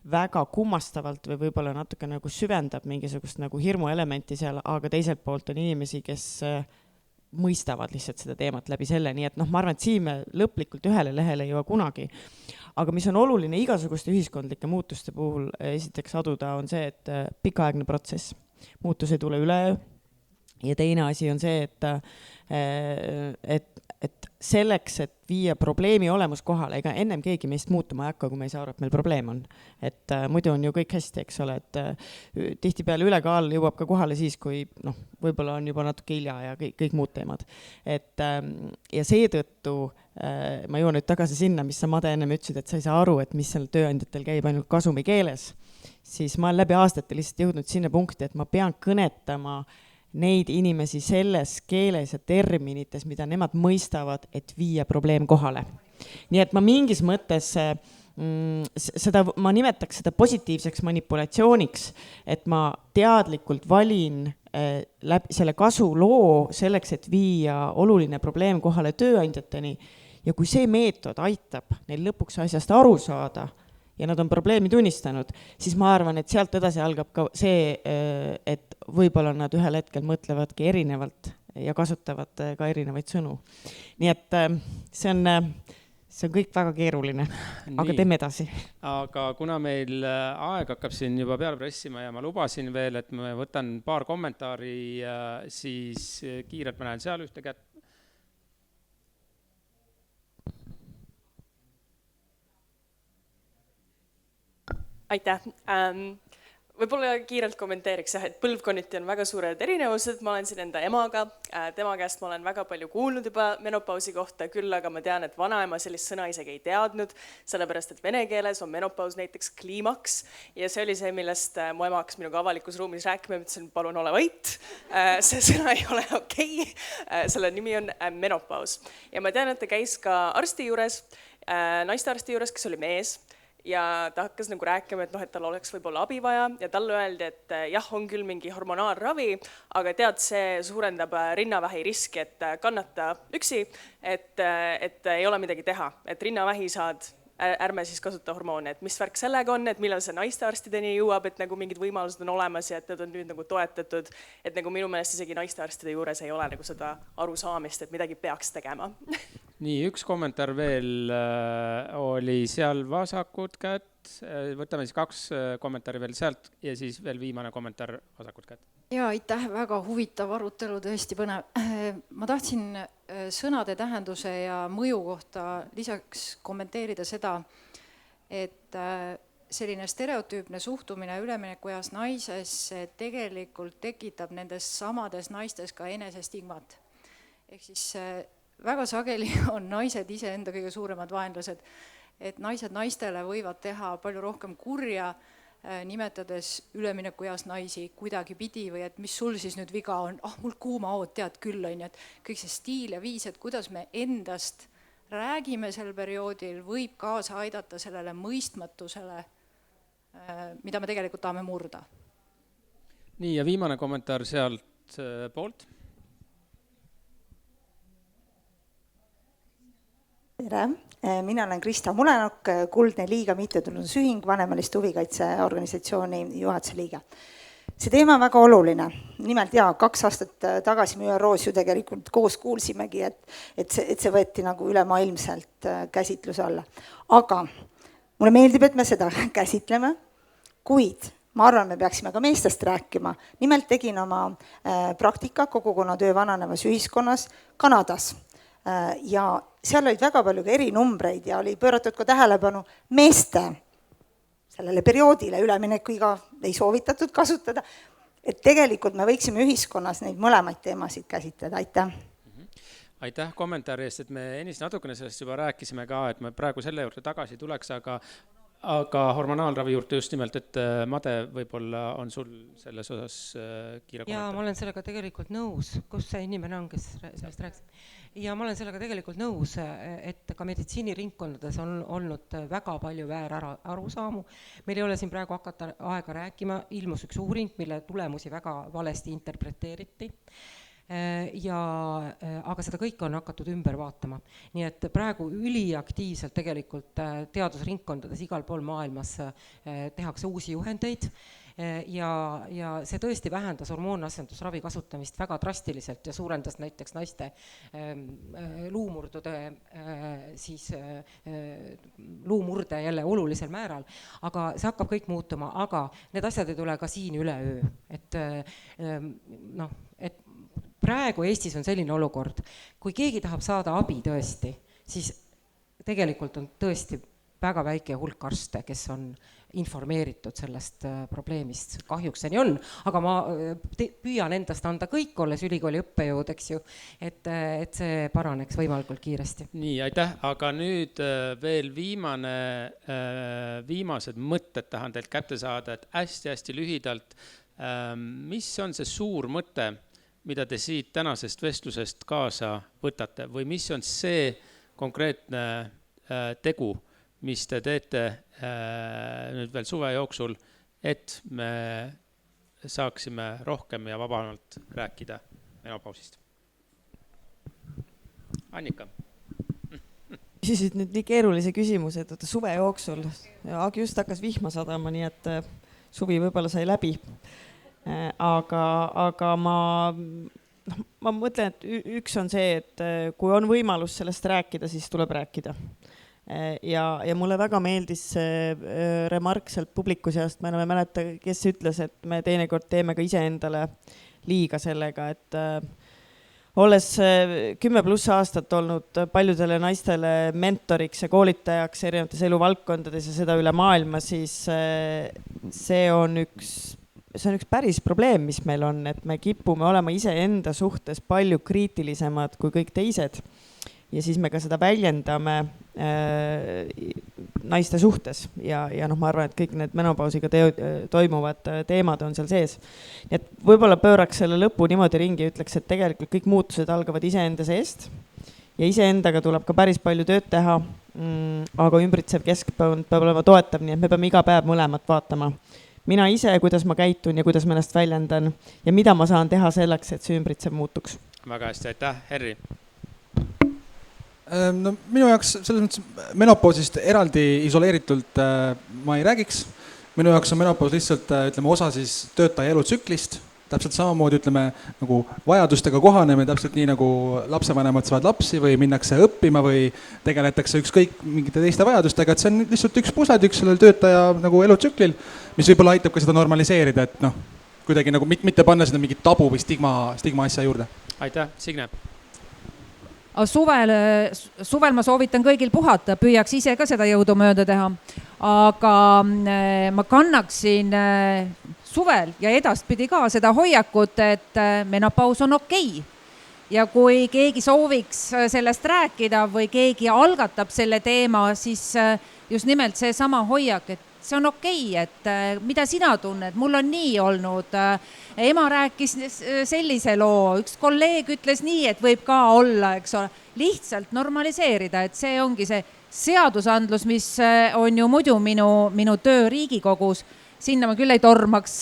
väga kummastavalt või võib-olla natuke nagu süvendab mingisugust nagu hirmuelementi seal, aga teiselt poolt on inimesi, kes mõistavad lihtsalt seda teemat läbi selle, nii et ma arvan, et siin me lõplikult ühele lehele ei jõua kunagi. Aga mis on oluline igasuguste ühiskondlike muutuste puhul esiteks aduda, on see, et pikaaegne protsess. Muutus ei tule üleöö. Ja teine asi on see, et selleks, et viia probleemi olemus kohale, ega ennem keegi meist muutuma ei hakka, kui me ei saa aru, et meil probleem on. Et muidu on ju kõik hästi, eks ole, et tihtipeale ülekaal jõuab ka kohale siis, kui võib-olla on juba natuke hilja ja kõik muud teemad. Ja seetõttu ma jõuan nüüd tagasi sinna, mis sa Made ennem ütlesid, et sa ei saa aru, et mis seal tööandjatel käib ainult kasumi keeles, siis ma olen läbi aastate lihtsalt jõudnud sinna punkti, et ma pean kõnetama neid inimesi selles keeles ja terminites, mida nemad mõistavad, et viia probleem kohale. Nii et ma mingis mõttes ma nimetaks seda positiivseks manipulatsiooniks, et ma teadlikult valin selle kasu loo selleks, et viia oluline probleem kohale tööandjateni. Ja kui see meetod aitab neil lõpuks asjast aru saada ja nad on probleemi tunnistanud, siis ma arvan, et sealt edasi algab ka see, et võib-olla nad ühel hetkel mõtlevadki erinevalt ja kasutavad ka erinevaid sõnu. Nii et see on kõik väga keeruline, aga teeme edasi. Aga kuna meil aeg hakkab siin juba peale pressima ja ma lubasin veel, et ma võtan paar kommentaari, siis kiirelt ma näen seal ühte kätt. Aitäh. võib-olla kiirelt kommenteeriks jah, et põlvkonniti on väga suured erinevused, ma olen siin enda emaga, tema käest ma olen väga palju kuulnud juba menopausi kohta, küll aga ma tean, et vanaema sellist sõna isegi ei teadnud, sellepärast et vene keeles on menopaus näiteks kliimaks ja see oli see, millest mu ema hakkas minuga avalikus ruumis rääkima, ütlesin, palun ole vait, see sõna ei ole okei. Selle nimi on menopaus ja ma tean, et ta käis ka arsti juures, naistearsti juures, kes oli mees ja ta hakkas nagu rääkima, et tal oleks võib-olla abi vaja ja talle öeldi, et jah, on küll mingi hormonaalravi, aga tead, see suurendab rinnavähi riski, et kannata üksi, et ei ole midagi teha, et rinnavähi saad, ärme siis kasuta hormoone, et mis värk sellega on, et millal see naistearstideni jõuab, et nagu mingid võimalused on olemas ja et need on nüüd nagu toetatud, et nagu minu meelest isegi naistearstide juures ei ole nagu seda arusaamist, et midagi peaks tegema. Nii, üks kommentaar veel oli seal vasakut kätt, võtame siis 2 kommentaari veel sealt ja siis veel viimane kommentaar vasakut kätt. Ja aitäh, väga huvitav arutelu, tõesti põnev. Ma tahtsin sõnade tähenduse ja mõju kohta lisaks kommenteerida seda, et selline stereotüüpne suhtumine üleminekueas naisesse tegelikult tekitab nendes samades naistes ka enesestigmat. Ehk siis väga sageli on naised ise enda kõige suuremad vaenlased, et naised naistele võivad teha palju rohkem kurja, nimetades üleminekueas naisi kuidagi pidi või et mis sul siis nüüd viga on, mul kuumahood tead küll on, et kõik see stiil ja viis, et kuidas me endast räägime sel perioodil, võib kaasa aidata sellele mõistmatusele, mida me tegelikult tahame murda. Nii ja viimane kommentaar sealt poolt. Tere, mina olen Krista Mulenok, Kuldne Liiga mittetulundusühing, vanemaliste huvikaitseorganisatsiooni juhatuse liige. See teema on väga oluline. Nimelt 2 aastat tagasi me ÜRO-s ju tegelikult koos kuulsimegi, et see võeti nagu ülemaailmselt käsitluse alla. Aga mulle meeldib, et me seda käsitleme, kuid ma arvan, me peaksime ka meestest rääkima. Nimelt tegin oma praktika kogukonnatöö vananevas ühiskonnas Kanadas. Ja seal olid väga palju ka erinumbreid ja oli pööratud ka tähelepanu meeste sellele perioodile üleminekuiga ei soovitatud kasutada, et tegelikult me võiksime ühiskonnas neid mõlemaid teemasid käsitleda. Aitäh! Aitäh kommentaari eest, et me ennist natukene sellest juba rääkisime ka, et me praegu selle juurde tagasi tuleks, aga hormonaalravi juurde just nimelt, et Made, võib-olla on sul selles osas kiire kommentaar? Ja ma olen sellega tegelikult nõus, kus see inimene on, kes sellest rääkis. Ja ma olen sellega tegelikult nõus, et ka meditsiiniringkondades on olnud väga palju väärarusaamu. Meil ei ole siin praegu hakata aega rääkima, ilmus üks uuring, mille tulemusi väga valesti interpreteeriti. Aga seda kõike on hakatud ümber vaatama. Nii et praegu üliaktiivselt tegelikult teadusringkondades igal pool maailmas tehakse uusi juhendeid ja see tõesti vähendas hormoonasendusravi kasutamist väga drastiliselt ja suurendas näiteks naiste luumurdude luumurde jälle olulisel määral, aga see hakkab kõik muutuma, aga need asjad ei tule ka siin üleöö, et praegu Eestis on selline olukord, kui keegi tahab saada abi tõesti, siis tegelikult on tõesti väga väike hulk arste, kes on informeeritud sellest probleemist. Kahjuks see nii on, aga ma püüan endast anda kõik, olles ülikooli õppejõud, eks ju, et see paraneks võimalikult kiiresti. Nii, aitäh, aga nüüd veel viimased mõtted tahan teilt kätte saada, et hästi-hästi lühidalt, mis on see suur mõte, mida te siit tänasest vestlusest kaasa võtate või mis on see konkreetne tegu, mis te teete nüüd veel suve jooksul, et me saaksime rohkem ja vabamalt rääkida menopausist? Annika. Küsisid nüüd nii keerulise küsimuse, et suve jooksul, aga just hakkas vihma sadama, nii et suvi võib-olla sai läbi. Aga ma mõtlen, et üks on see, et kui on võimalus sellest rääkida, siis tuleb rääkida. Ja mulle väga meeldis see remark sealt publiku seast, ma enam ei mäleta, kes ütles, et me teinekord teeme ka iseendale liiga sellega, et olles 10+ aastat olnud paljudele naistele mentoriks ja koolitajaks erinevates eluvaldkondades ja seda üle maailma, siis see on üks päris probleem, mis meil on, et me kipume olema iseenda suhtes palju kriitilisemad kui kõik teised. Ja siis me ka seda väljendame naiste suhtes ja ma arvan, et kõik need menopausiga toimuvad teemad on seal sees. Nii et võib-olla pööraks selle lõpu niimoodi ringi ja ütleks, et tegelikult kõik muutused algavad iseenda seest ja iseendaga tuleb ka päris palju tööd teha, aga ümbritsev keskpõund peab olema toetav, nii et me peame iga päev mõlemat vaatama. Mina ise, kuidas ma käitun ja kuidas ma ennast väljendan ja mida ma saan teha selleks, et see ümbritsev muutuks. Väga hästi, aitäh, Henri! No minu jaoks selles mõttes menopausist eraldi isoleeritult ma ei räägiks. Minu jaoks on menopaus lihtsalt osa siis töötaja elutsüklist, täpselt samamoodi nagu vajadustega kohaneme, täpselt nii nagu lapsevanemad saavad lapsi või minnakse õppima või tegeletakse ükskõik mingite teiste vajadustega, et see on lihtsalt üks pusletükk sellel töötaja nagu elutsüklil, mis võib-olla aitab ka seda normaliseerida, et kuidagi nagu mitte panna seda mingit tabu või stigma asja juurde. Aitäh, Signe! Suvel ma soovitan kõigil puhata, püüaks ise ka seda jõudumööda teha, aga ma kannaksin suvel ja edaspidi ka seda hoiakut, et menopaus on okei. Ja kui keegi sooviks sellest rääkida või keegi algatab selle teema, siis just nimelt see sama hoiak, et see on okei, et mida sina tunned, mul on nii olnud, ema rääkis sellise loo, üks kolleeg ütles nii, et võib ka olla, eks ole, lihtsalt normaliseerida, et see ongi see seadusandlus, mis on ju muidu minu töö Riigikogus, sinna ma küll ei tormaks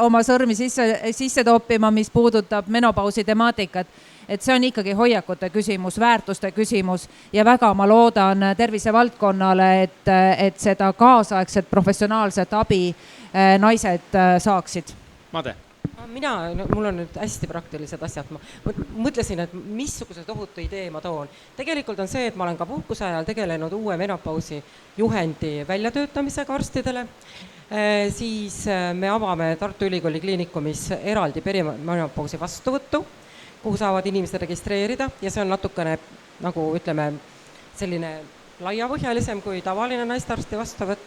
oma sõrmi sisse toppima, mis puudutab menopausi temaatikat. Et see on ikkagi hoiakute küsimus, väärtuste küsimus ja väga ma loodan tervisevaldkonnale, et seda kaasaegset professionaalset abi naised saaksid. Made? Mul on nüüd hästi praktilised asjad. Ma mõtlesin, et missuguse tohutu idee ma toon. Tegelikult on see, et ma olen ka puhkuse ajal tegelenud uue menopausi juhendi väljatöötamisega arstidele. Siis me avame Tartu Ülikooli kliinikumis eraldi perimenopausi vastuvõttu, kuhu saavad inimesed registreerida ja see on natukene nagu ütleme selline laiapõhjalisem kui tavaline naistearsti vastuvõtt.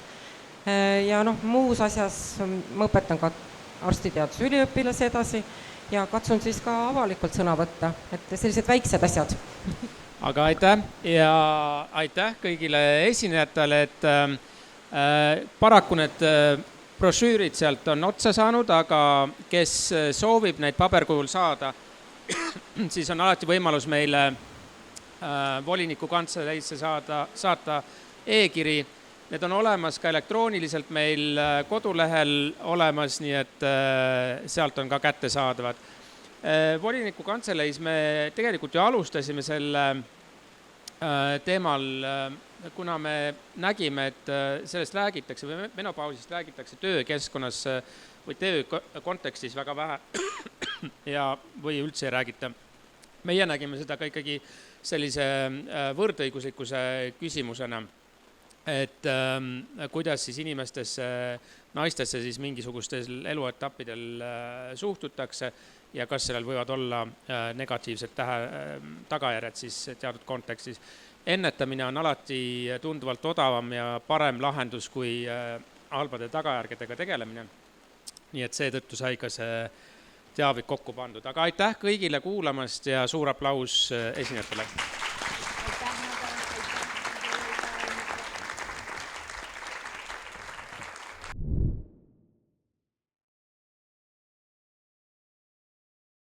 Ja muus asjas ma õpetan ka arstiteaduse üliõpilasi edasi ja katsun siis ka avalikult sõna võtta, et sellised väiksed asjad. Aga aitäh ja aitäh kõigile esinejatele, et paraku need brošüürid sealt on otsa saanud, aga kes soovib neid paberkujul saada, siis on alati võimalus meile voliniku kantseleisse saata e-kiri. Need on olemas ka elektrooniliselt meil kodulehel olemas, nii et sealt on ka kätte saadavad. Voliniku kantseleis me tegelikult ju alustasime selle teemal, kuna me nägime, et sellest räägitakse või menopausist räägitakse töökeskkonnas või töö kontekstis väga vähe või üldse ei räägita. Meie nägime seda ka ikkagi sellise võrdõiguslikkuse küsimusena, et kuidas siis inimestesse, naistesse siis mingisugustel eluetappidel suhtutakse ja kas sellel võivad olla negatiivsed tagajärjed siis teatud kontekstis. Ennetamine on alati tunduvalt odavam ja parem lahendus kui halbade tagajärgedega tegelemine. Nii et seetõttu sai ka see teavik kokku pandud. Aga aitäh kõigile kuulamast ja suur aplaus esinejatele.